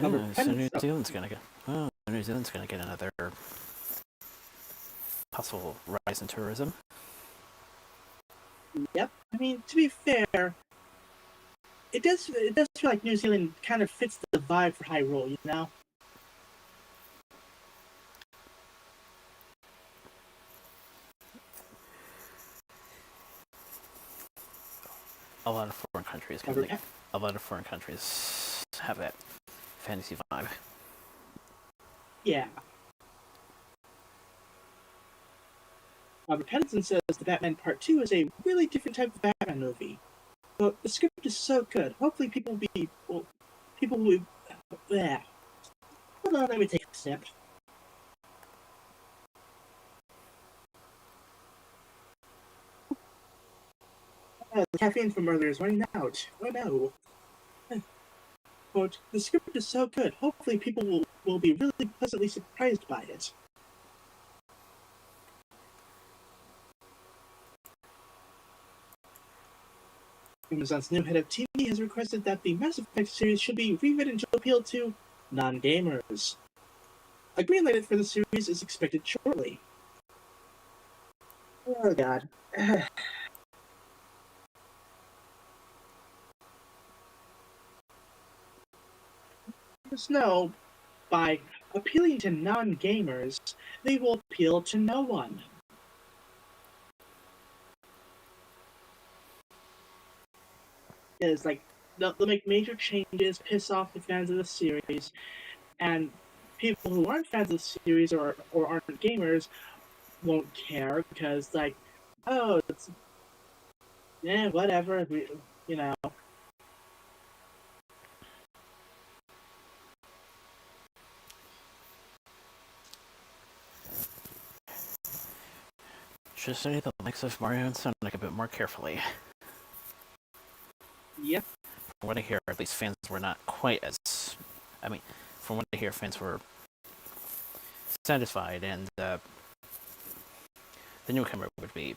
So New Zealand's gonna get another possible rise in tourism. Yep. I mean, to be fair, it does feel like New Zealand kind of fits the vibe for Hyrule, you know? A lot of foreign countries have that fantasy vibe. Yeah. Robert Pattinson says the Batman Part 2 is a really different type of Batman movie. But the script is so good. Hopefully people will be... Yeah. Hold on, let me take a sip. The caffeine from earlier is running out. Oh no. Quote, the script is so good. Hopefully people will be really pleasantly surprised by it. Amazon's new head of TV has requested that the Mass Effect series should be rewritten to appeal to non-gamers. A green light for the series is expected shortly. Oh god. Just know, by appealing to non-gamers, they will appeal to no one. It's like, they'll make major changes, piss off the fans of the series, and people who aren't fans of the series or aren't gamers won't care because, like, oh, it's whatever, you know. Should study the likes of Mario and Sonic a bit more carefully. Yep. From what I hear, at least fans were not quite as. I mean, from what I hear, fans were satisfied, and the newcomer would be.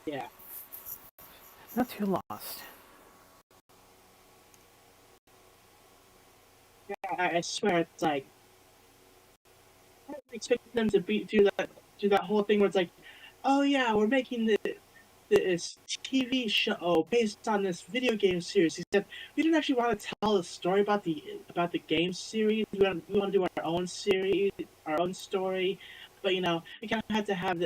Yeah. Not too lost. Yeah, I swear, it's like, I don't expect them to do that whole thing where it's like, oh yeah, we're making this TV show based on this video game series. He said we didn't actually want to tell a story about the game series. We want to do our own series, our own story. but it kind of had to have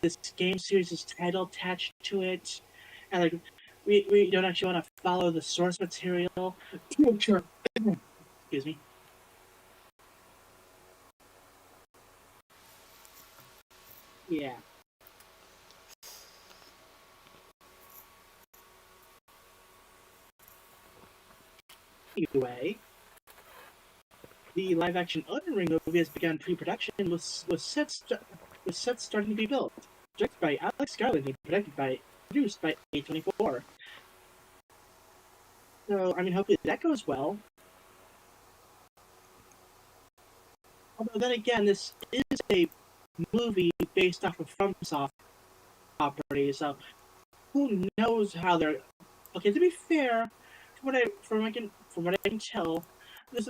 this game series' title attached to it, and like we don't actually want to follow the source material. Sure. Excuse me. Yeah. Anyway, the live-action Elden Ring movie has begun pre-production with sets starting to be built. Directed by Alex Garland and produced by A24. So, I mean, hopefully that goes well. Although then again, this is a movie based off of FromSoft property, so who knows how they're. Okay, to be fair, from what I can tell,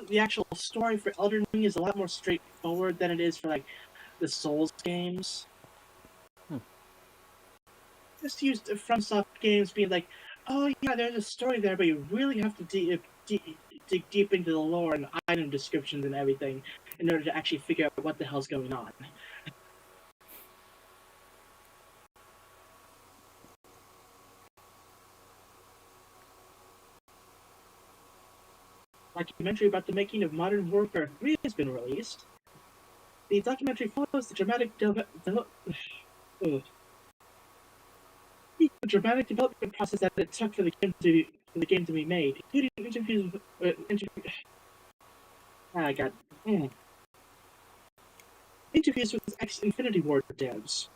the actual story for Elden Ring is a lot more straightforward than it is for like the Souls games. Just used FromSoft games being like, oh yeah, there's a story there, but you really have to dig deep into the lore and item descriptions and everything in order to actually figure out what the hell's going on. A documentary about the making of Modern Warfare 3 has been released. The documentary follows the dramatic development process that it took for the game to be made, including interviews with God, interviews with ex-Infinity Ward devs.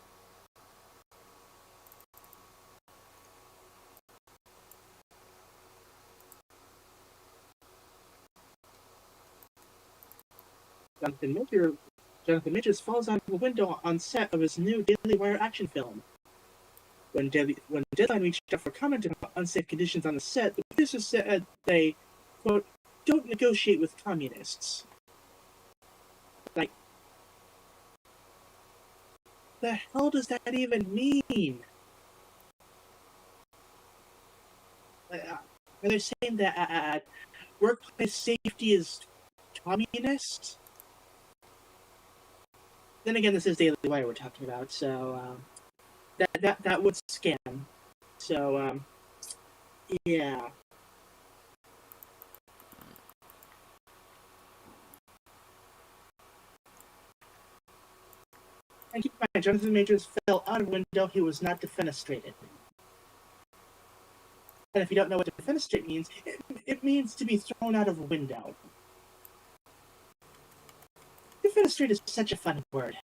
Jonathan Major Jonathan Majors falls out of a window on set of his new Daily Wire action film. When Deadline reached out for comment about unsafe conditions on the set, the producers said they, quote, don't negotiate with communists. Like, the hell does that even mean? Are they saying that workplace safety is communist? Then again, this is Daily Wire we're talking about, so that would scam. So yeah. And keep in mind, Jonathan Majors fell out of a window. He was not defenestrated. And if you don't know what defenestrate means, it means to be thrown out of a window. Defenestrate is such a fun word.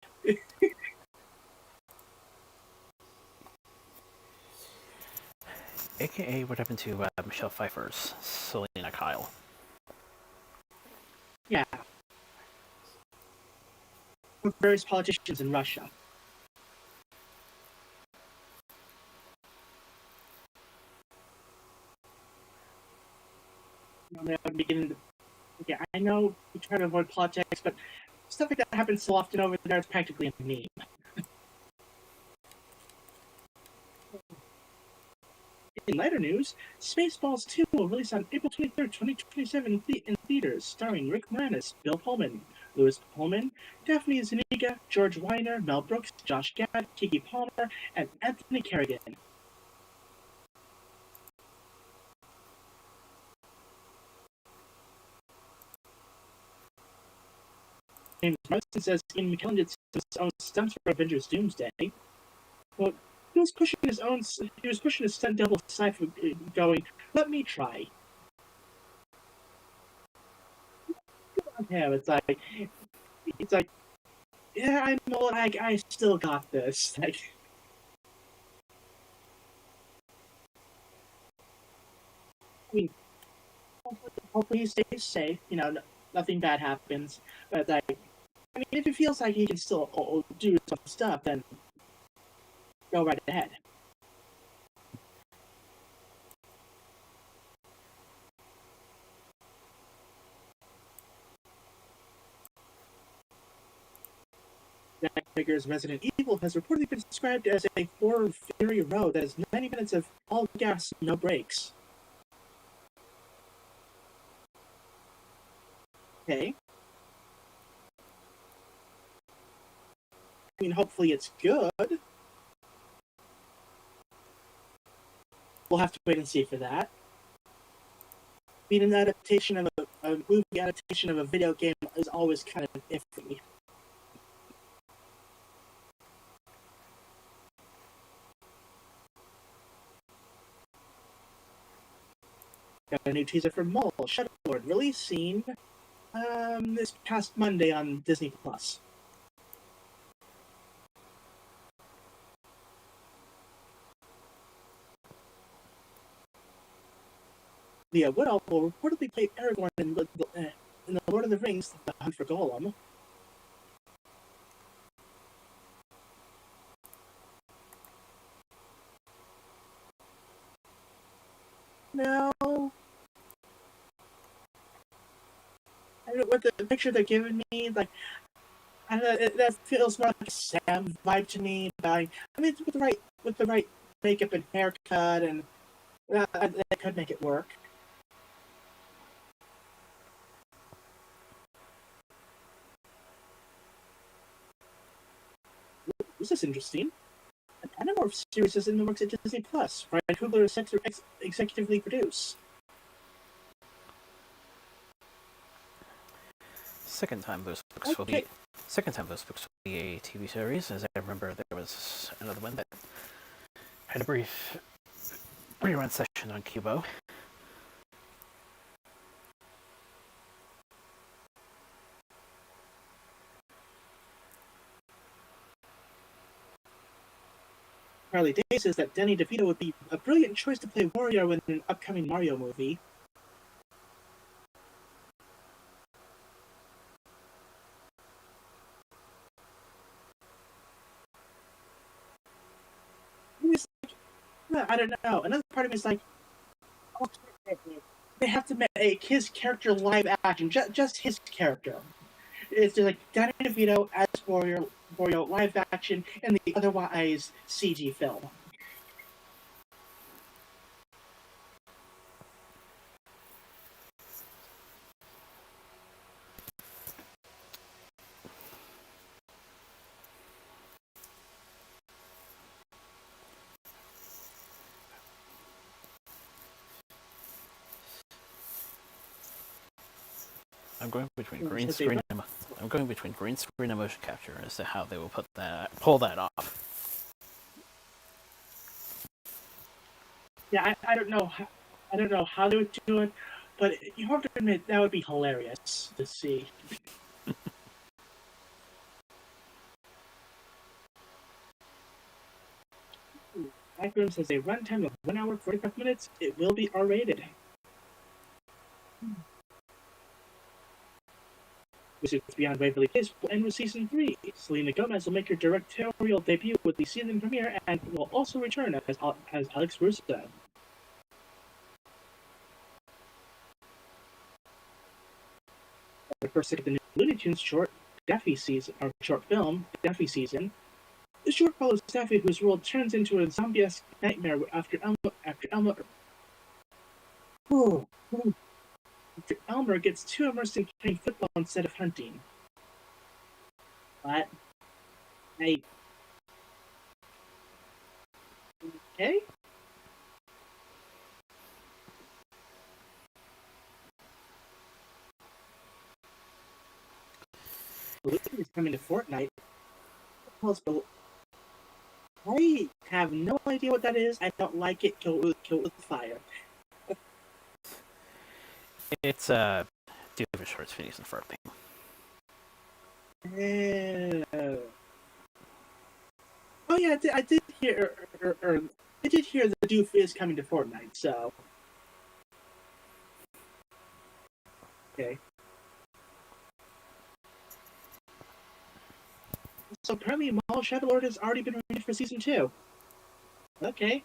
AKA what happened to Michelle Pfeiffer's Selena Kyle. Yeah. With various politicians in Russia. Okay, I know we try to avoid politics, but stuff like that happens so often over there, it's practically a meme. In lighter news, Spaceballs 2 will release on April 23rd, 2027 in theaters, starring Rick Moranis, Bill Pullman, Louis Pullman, Daphne Zuniga, George Weiner, Mel Brooks, Josh Gad, Kiki Palmer, and Anthony Carrigan. James Marsden says Ian McKellen did his own stunts for Avengers Doomsday. Well, he was pushing his stunt double aside for going, let me try. Yeah, it's like, yeah, I know, I still got this. Like, I mean, hopefully he stays safe. Nothing bad happens. But like, I mean, if it feels like he can still do some stuff, then go right ahead. Jack Figure's Resident Evil has reportedly been described as a Ford Fury Road that is 90 minutes of all gas, no brakes. Okay. mean, hopefully it's good. We'll have to wait and see for that. Being an adaptation of a movie adaptation of a video game is always kind of iffy. Got a new teaser for Mole Shadow Lord, releasing this past Monday on Disney Plus. Leah Woodall will reportedly play Aragorn in the Lord of the Rings: The Hunt for Gollum. No, I don't know what the picture they're giving me. Like, I don't know, that feels more like a Sam vibe to me. But I mean, with the right makeup and haircut, and that could make it work. This is interesting. An Animorph series is in the works at Disney Plus. Ryan Coogler is set to executively produce. Second time those books will be a TV series, as I remember there was another one that had a brief rerun session on Kubo. Charlie Day says that Danny DeVito would be a brilliant choice to play Wario in an upcoming Mario movie. Like, I don't know. Another part of me is like, oh, they have to make his character live action, just his character. It's just like Danny DeVito as Wario live action, and the otherwise CG film. I'm going between green screen and motion capture as to how they will pull that off. Yeah, I don't know. I don't know how they would do it, but you have to admit that would be hilarious to see. Backroom says a runtime of 1 hour 45 minutes. It will be R-rated. Wizards Beyond Waverly Place will end with Season 3. Selena Gomez will make her directorial debut with the season premiere and will also return as Alex Russo. The first look at the new Looney Tunes short film, Daffy Season. The short follows Daffy, whose world turns into a zombie-esque nightmare after Elmer gets too immersed in playing football instead of hunting. But okay. Luigi is coming to Fortnite. I have no idea what that is. I don't like it. Kill it with fire. It's a Dover Shorts videos and fur paint. Oh yeah, I did hear. I did hear the Doof is coming to Fortnite. So okay. So apparently, Mall Shadow Lord has already been renewed for Season 2. Okay.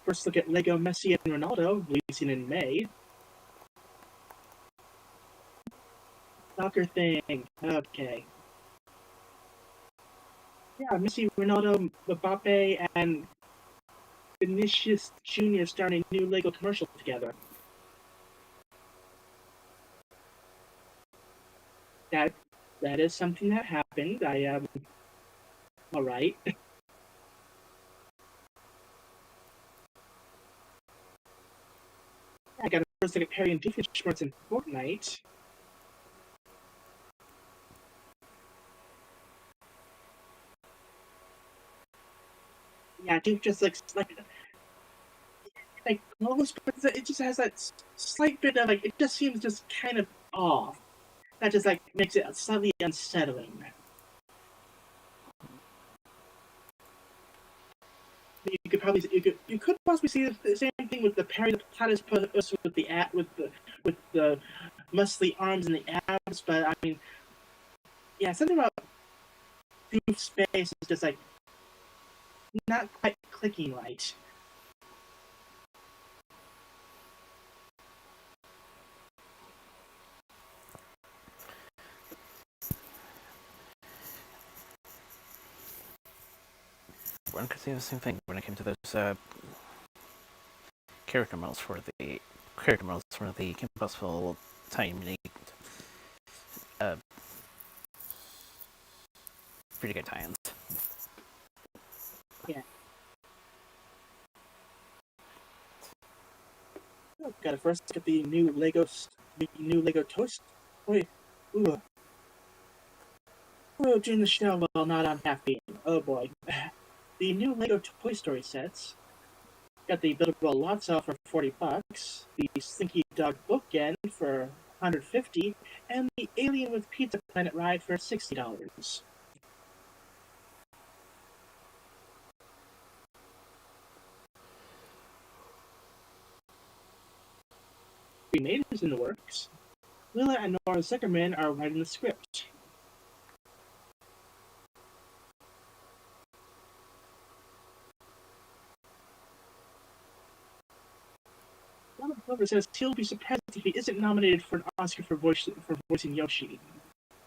First look at Lego Messi and Ronaldo, releasing in May. Soccer thing. Okay. Yeah, Messi, Ronaldo, Mbappe, and Vinicius Jr. starring a new Lego commercial together. that is something that happened. All right. I got a first look at Perry and Doofenshmirtz in Fortnite. Yeah, Duke just looks like almost, but it just has that slight bit of like it just seems just kind of off. That just like makes it slightly unsettling. You could possibly see the same thing with the Perry the Platypus with the muscly arms and the abs, but I mean, yeah, something about Doof's face is just like not quite clicking right. One could say the same thing when it came to those character models for the Kim Possible Time Unique. Pretty good tie-ins. Yeah. Oh, gotta first get the new Lego toast. Wait, ooh, during the show while not on caffeine. Oh boy. The new Lego Toy Story sets. Got the Buildable Lot Cell for $40, the Slinky Dog Bookend for $150, and the Alien with Pizza Planet ride for $60. Remade is in the works. Lila and Nora Zuckerman are writing the script. Donald Glover says he'll be surprised if he isn't nominated for an Oscar for voicing Yoshi.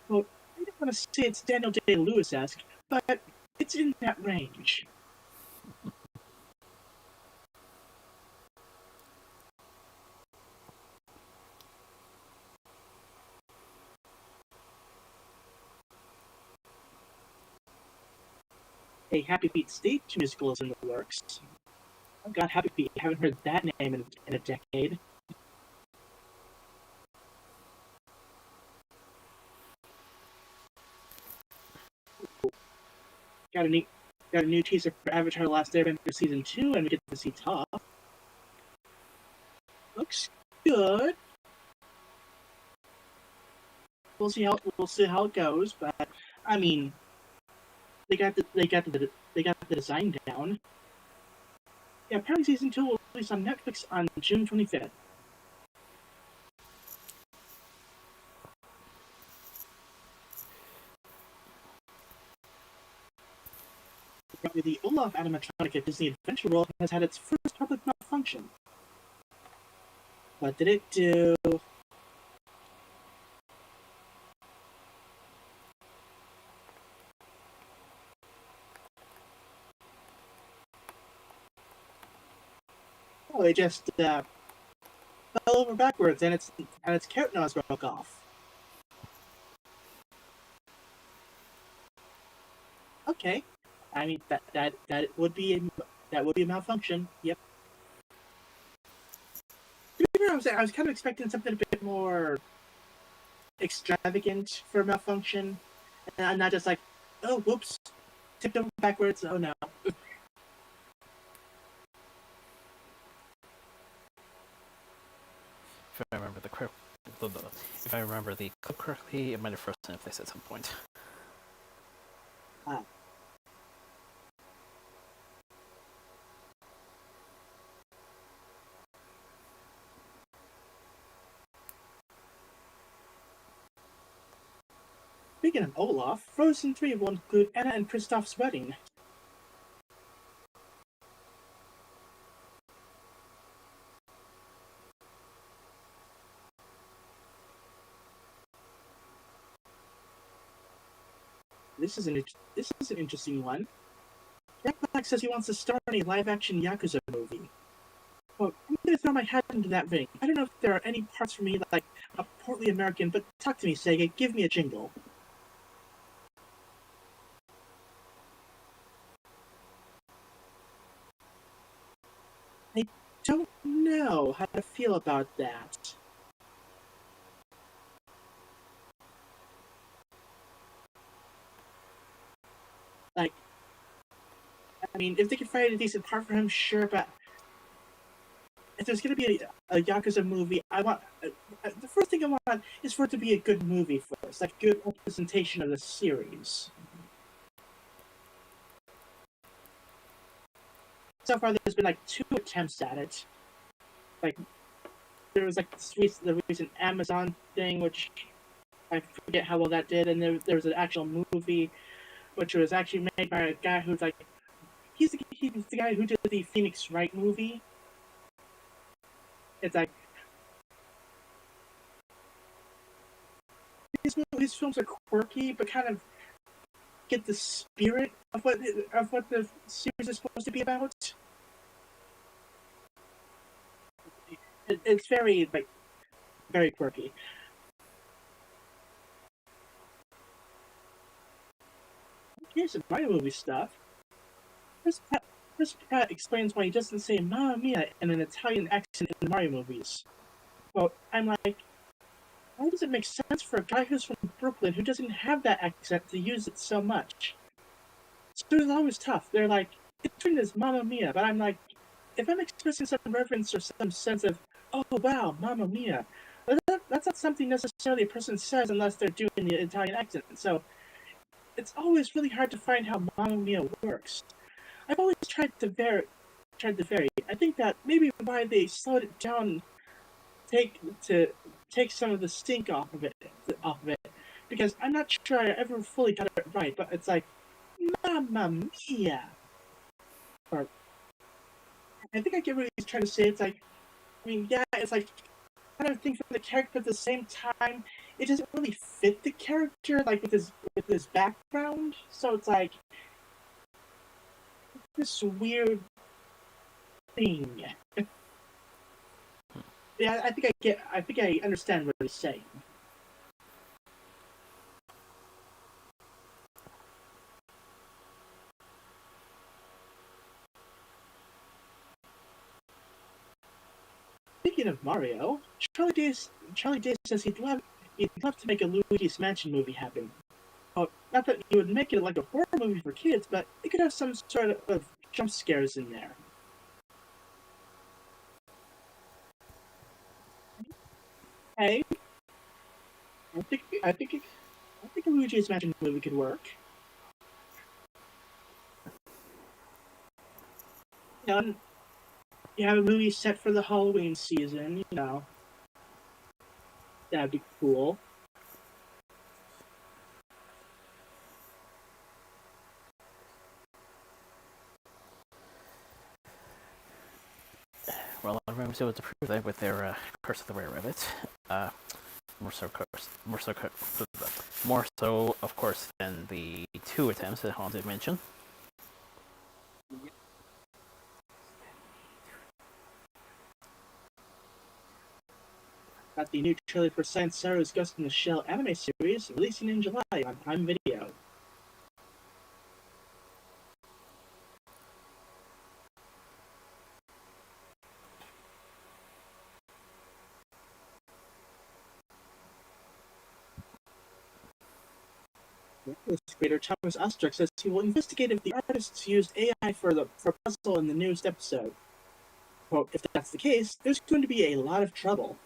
Well, I don't want to say it's Daniel Day-Lewis-esque, but it's in that range. A Happy Feet stage musical is in the works. Oh god, Happy Feet. I haven't heard that name in a decade. Got a new teaser for Avatar: The Last Airbender Season 2, and we get to see Toph. Looks good. We'll see how it goes, but I mean, they got the design down. Yeah, apparently Season 2 will release on Netflix on June 25th. The Olaf animatronic at Disney Adventure World has had its first public malfunction. What did it do? Well, it just fell over backwards, and its carrot nose broke off. Okay, I mean that would be a malfunction. Yep. I was kind of expecting something a bit more extravagant for a malfunction, and I'm not just like, oh, whoops, tipped over backwards. Oh no. If I remember the clip correctly, it might have frozen in place at some point. Ah. Speaking of Olaf, Frozen 3 will include Anna and Kristoff's wedding. This is an interesting one. Jack Black says he wants to star in a live-action Yakuza movie. Quote, I'm going to throw my hat into that ring. I don't know if there are any parts for me like a portly American, but talk to me, Sega. Give me a jingle. I don't know how to feel about that. Like, I mean, if they could find a decent part for him, sure, but if there's going to be a Yakuza movie, I want the first thing I want is for it to be a good movie first, like good representation of the series. So far, there's been like 2 attempts at it. Like there was like the recent Amazon thing, which I forget how well that did, and there was an actual movie, which was actually made by a guy who's like he's the guy who did the Phoenix Wright movie. It's like his films are quirky, but kind of get the spirit of what the series is supposed to be about. It's very like very quirky. Here's some Mario movie stuff. Chris Pratt explains why he doesn't say "Mamma Mia" in an Italian accent in the Mario movies. Well, I'm like, why does it make sense for a guy who's from Brooklyn who doesn't have that accent to use it so much? So it's always tough. They're like, it's written as Mamma Mia, but I'm like, if I'm expressing some reverence or some sense of, oh wow, Mamma Mia, that's not something necessarily a person says unless they're doing the Italian accent. So it's always really hard to find how Mamma Mia works. I've always tried to vary. I think that maybe why they slowed it down, take some of the stink off of it, because I'm not sure I ever fully got it right. But it's like, Mamma Mia, or I think I get what he's trying to say. It's like, I mean, yeah, it's like kind of thing for the character, but at the same time, it doesn't really fit the character, like with his background. So it's like this weird thing. Yeah, I think I understand what he's saying. Speaking of Mario, Charlie Day says he'd love to make a Luigi's Mansion movie happen. Well, not that he would make it like a horror movie for kids, but it could have some sort of jump scares in there. Hey, I think a Luigi's Mansion movie could work. You know, you have a movie set for the Halloween season. You know, that'd be cool. Well, I remember able to prove that with their Curse of the Rare Rabbit. More so, of course, than the 2 attempts at Haunted Mansion. Got the new trailer for Science Saru's Ghost in the Shell anime series releasing in July on Prime Video. Creator Thomas Ostruck says he will investigate if the artists used AI for puzzle in the newest episode. Quote, if that's the case, there's going to be a lot of trouble.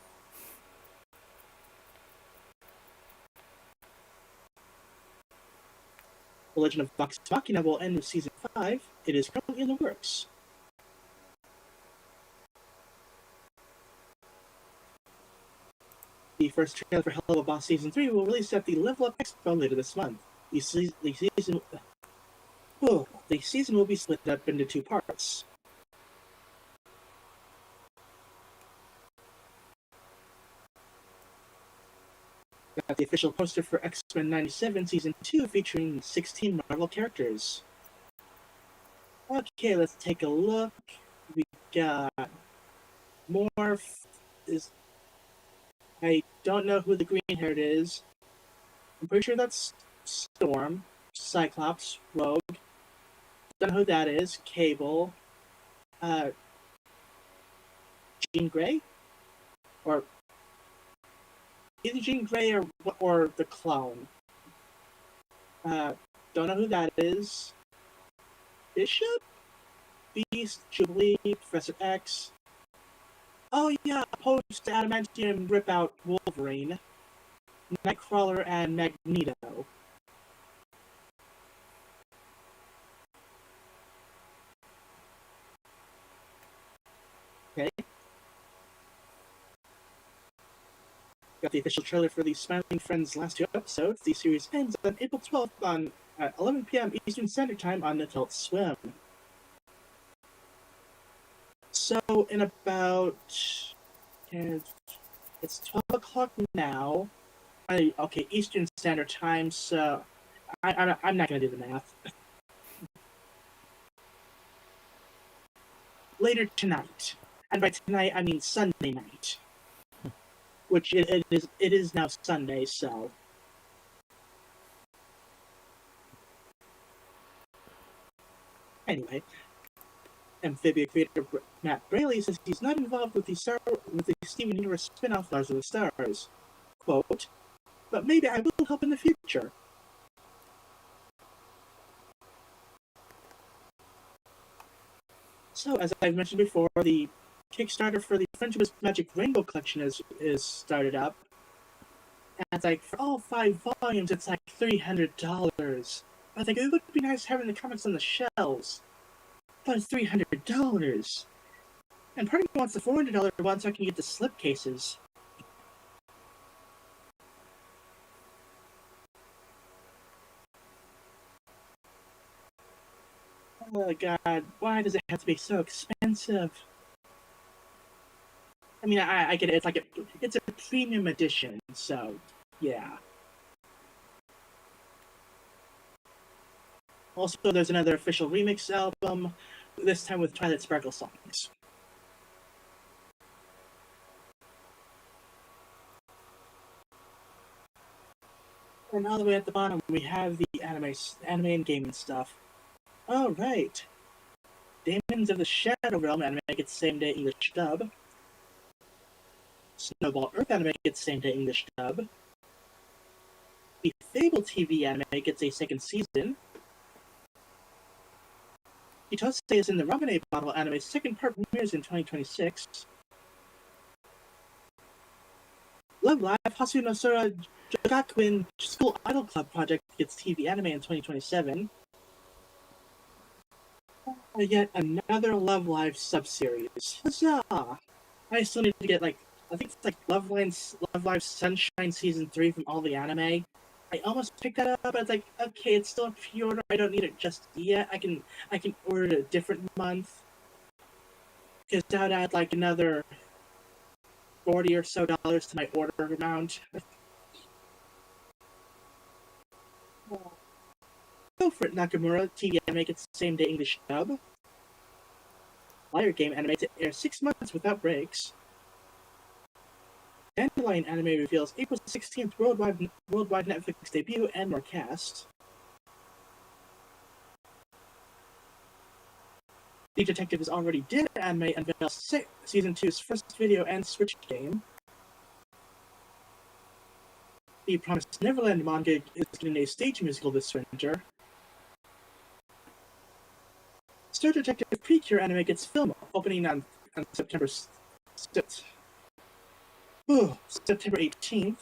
The Legend of Vox Machina will end with Season 5. It is currently in the works. The first trailer for Hello Boss Season 3 will release at the Level Up Expo later this month. The season will be split up into 2 parts. Got the official poster for X-Men 97 Season 2 featuring 16 Marvel characters. Okay, let's take a look. We got Morph is... I don't know who the green-haired is. I'm pretty sure that's Storm, Cyclops, Rogue. Don't know who that is. Cable. Jean Grey? Or either Jean Grey or the clone. Don't know who that is. Bishop? Beast, Jubilee, Professor X. Oh yeah, post-adamantium rip-out Wolverine. Nightcrawler and Magneto. Okay. Got the official trailer for the Smiling Friends last 2 episodes. The series ends on April 12th on 11 p.m. Eastern Standard Time on Adult Swim. So, in about... it's 12 o'clock now. Okay, Eastern Standard Time, so... I'm not going to do the math. Later tonight. And by tonight, I mean Sunday night. Which it is now Sunday, so... Anyway, Amphibia creator Matt Braley says he's not involved with the Steven Universe spin-off Stars of the Stars. Quote, but maybe I will help in the future. So, as I've mentioned before, the Kickstarter for the Friendship is Magic Rainbow Collection is started up. And it's like, for all 5 volumes, it's like $300. I think it would be nice having the comics on the shelves. But it's $300. And part of me wants the $400 one so I can get the slipcases. Oh god, why does it have to be so expensive? I mean, I get it, it's a premium edition, so, yeah. Also, there's another official remix album, this time with Twilight Sparkle songs. And all the way at the bottom, we have the anime and gaming stuff. Oh, right. Demons of the Shadow Realm anime gets same-day English dub. Snowball Earth anime gets same-day English dub. The Fable TV anime gets a second season. Hitose is in the Ramune Bottle anime's second part premieres in 2026. Love Live Hasu Sora Jogakuin School Idol Club project gets TV anime in 2027. Yet another Love Live sub-series. Huzzah! I still need to get, I think it's Love Live Sunshine Season 3 from all the anime. I almost picked that up, but it's like, okay, it's still a pre-order, I don't need it just yet. I can order it a different month. Because that would add another $40 or so to my order amount. Go for it, Nakamura. TV anime gets the same day English dub. Liar Game anime to air 6 months without breaks. Dandelion anime reveals April 16th worldwide Netflix debut and more cast. The Detective is Already Dead anime unveils Season 2's first video and Switch game. The Promised Neverland manga is getting a stage musical this winter. Star Detective Precure anime gets film opening on September 18th.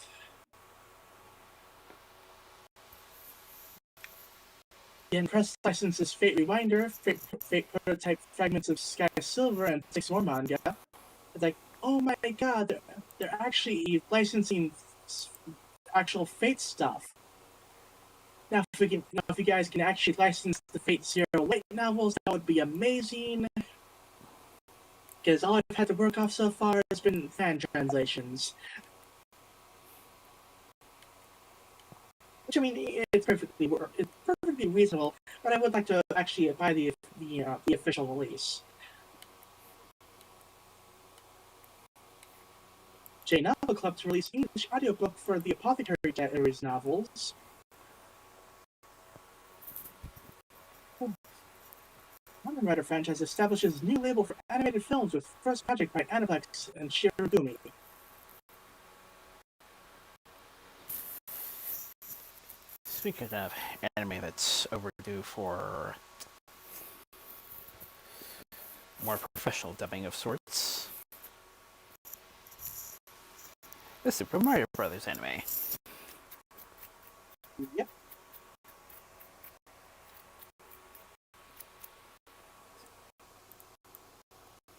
The press licenses Fate Rewinder, Fate Prototype Fragments of Sky Silver, and 6 more manga. It's like, oh my god, they're actually licensing actual Fate stuff. Now, if you guys can actually license the Fate Zero light novels, that would be amazing. Because all I've had to work off so far has been fan translations. Which, I mean, it's perfectly reasonable, but I would like to actually buy the official release. J Novel Club to release English audiobook for the Apothecary Diaries novels. Kamen Rider franchise establishes new label for animated films with first project by Aniplex and Shirogumi. Speaking of anime that's overdue for more professional dubbing of sorts, the Super Mario Brothers anime. Yep.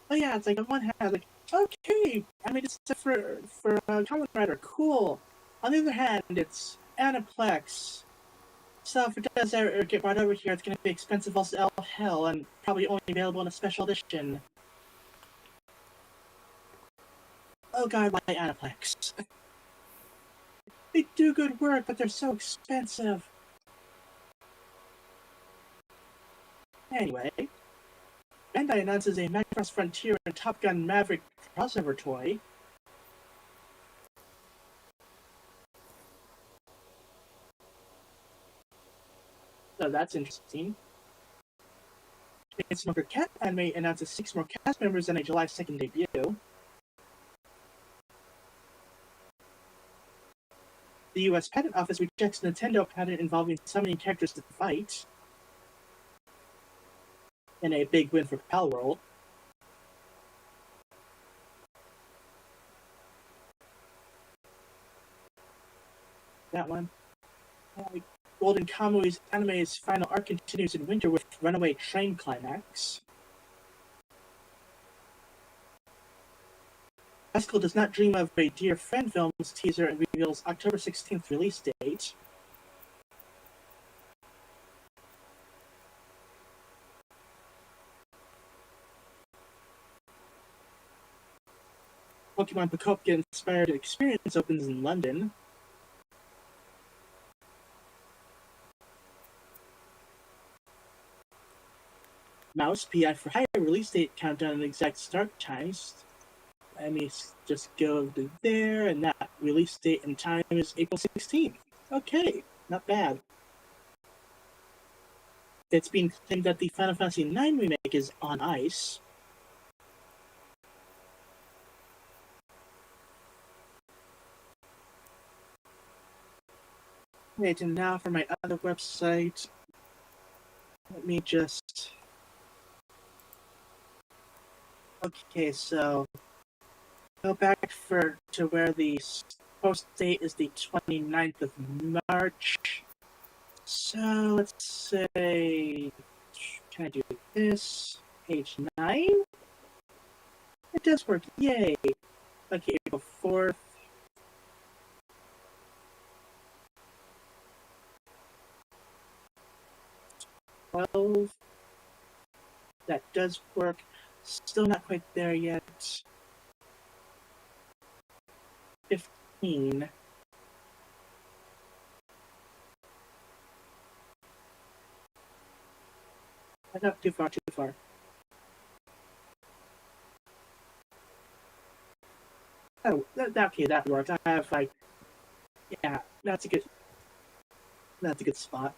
Oh yeah, it's like on one hand, like, okay, animated stuff for Kamen Rider, cool. On the other hand, it's Aniplex. So if it does ever get brought over here, it's going to be expensive as hell and probably only available in a special edition. Oh god, why Aniplex? They do good work, but they're so expensive. Anyway, Bandai announces a Macross Frontier and Top Gun Maverick crossover toy. So that's interesting. It's Smoker Cat Anime announces 6 more cast members in a July 2nd debut. The US Patent Office rejects Nintendo patent involving summoning characters to fight. In a big win for Palworld. That one. Golden Kamui's anime's final arc continues in winter with Runaway Train climax. Haskell Does Not Dream of a Dear Friend film's teaser and reveals October 16th release date. Pokemon Pokopka inspired experience opens in London. Mouse PI for Hire release date countdown and exact start times. Let me just go to there, and that release date and time is April 16th. Okay, not bad. It's been claimed that the Final Fantasy IX remake is on ice. Wait, and now for my other website. Let me just... Okay, so... Go back to where the post date is the 29th of March. So, let's say... Can I do this? Page 9? It does work, yay! Okay, April 4th. That does work. Still not quite there yet. 15. Not too far, too far. Oh, okay, that works. I have like, yeah, that's a good spot.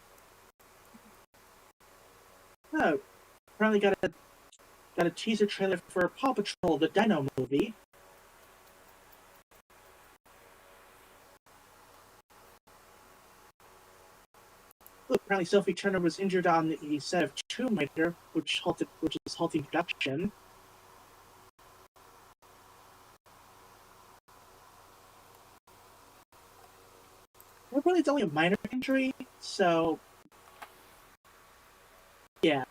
Oh, apparently got a teaser trailer for Paw Patrol, the Dino movie. Look, apparently Sophie Turner was injured on the set of Tomb Raider, which is halting production. Well, really, it's only a minor injury, so yeah.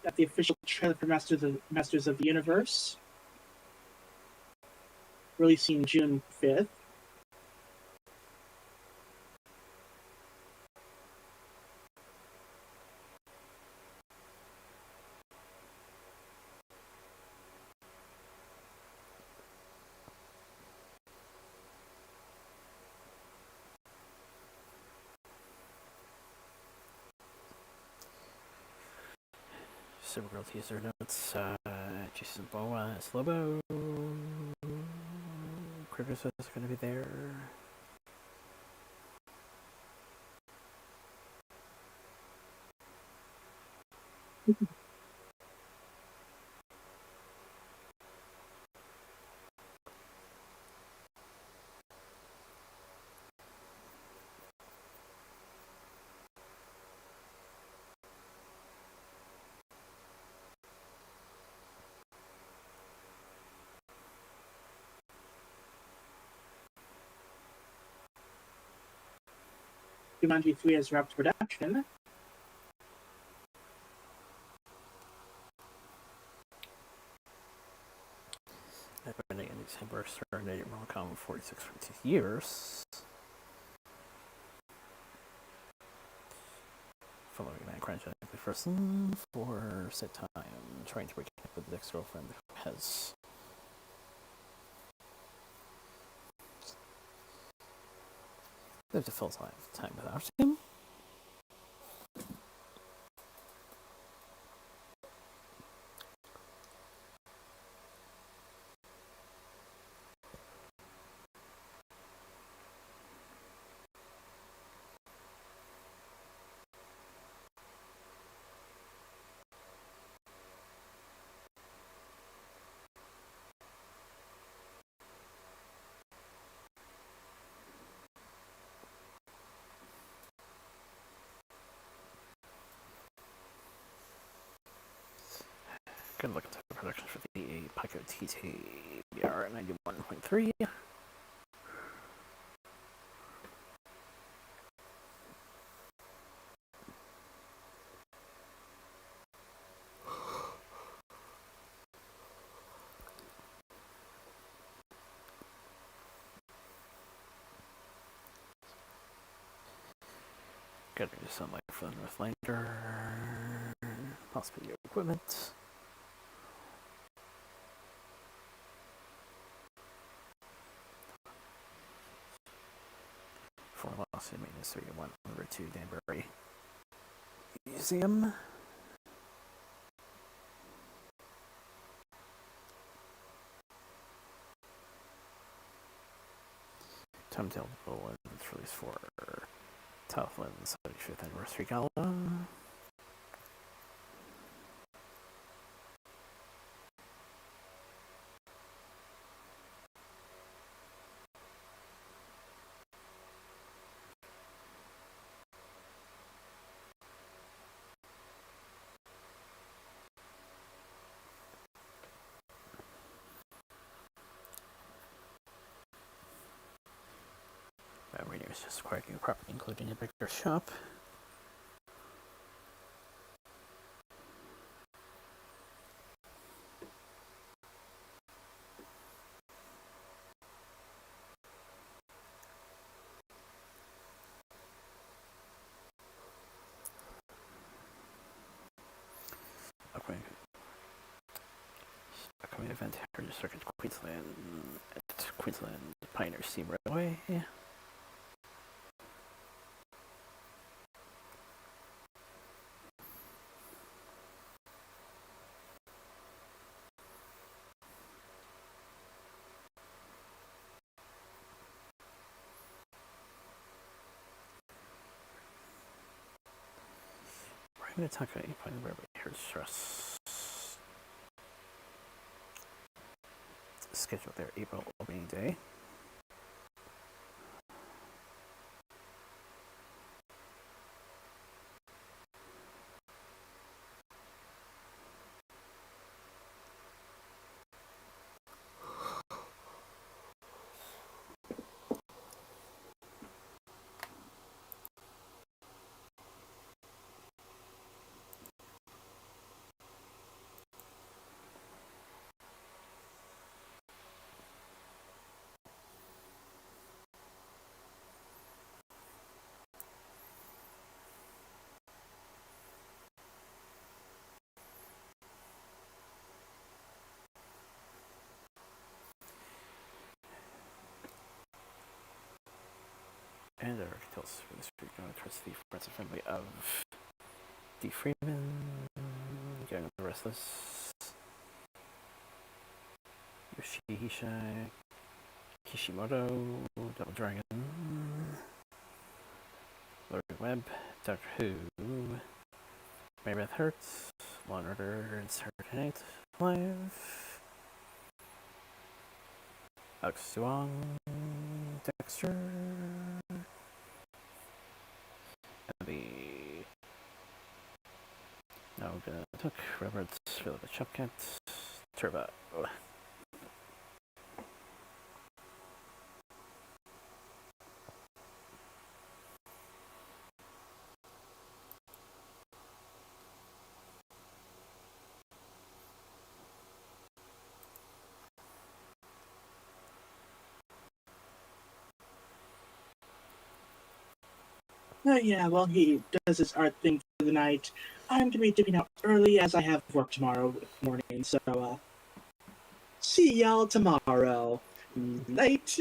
Got the official trailer for Masters of the Universe, releasing June 5th. Supergirl teaser notes. Jason Boa as Lobo. Critters is going to be there. Jumanji 3 has wrapped production. Happening in December, starting at Morcom 46 years. Following that crunch the person for set time, trying to break up with the ex-girlfriend who has lived a full time without him. Good look at the production for the Pico TT BR 91.3. Gotta do sunlight for the Northlander. Possibly your equipment. For loss in maintenance 3-1-2 Danbury Museum. Tom Dale Boland's release for Southland's 75th anniversary gala. Radio is just acquired new property, including a bigger shop. Upcoming event, Heritage Circuit, Queensland, at Queensland Pioneer Steam Railway. We're going to talk about Pioneer Railway Heritage Trust. Scheduled their April opening day. And our details for this week going to trust the friends and family of D. Freeman. going with the rest of this. Yoshihisha, Kishimoto, Double Dragon, Lord Web, Doctor Who, Mary Beth Hertz, Law and Order, Saturday Night Live, Alex Duong, Dexter, Abby. Now we're gonna took Roberts for the Chopcat, Turbo. Yeah, while he does his art thing for the night, I'm going to be dipping out early as I have work tomorrow morning. So, see y'all tomorrow. Night.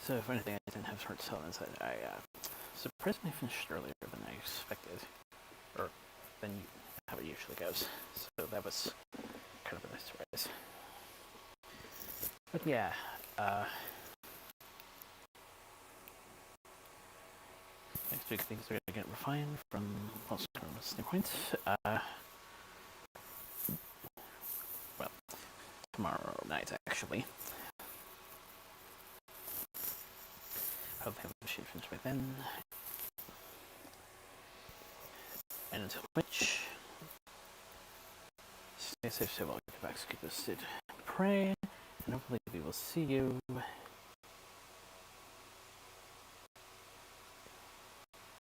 So, if anything, I didn't have hard selling. I surprisingly finished earlier than I expected, or than how it usually goes. So that was kind of a nice surprise. But yeah, next week things are gonna get refined from most standpoint. Well, tomorrow night actually. Hope have the machine finished by then. And until which, stay safe, stay well, get back, keep posted, pray, and hopefully we will see you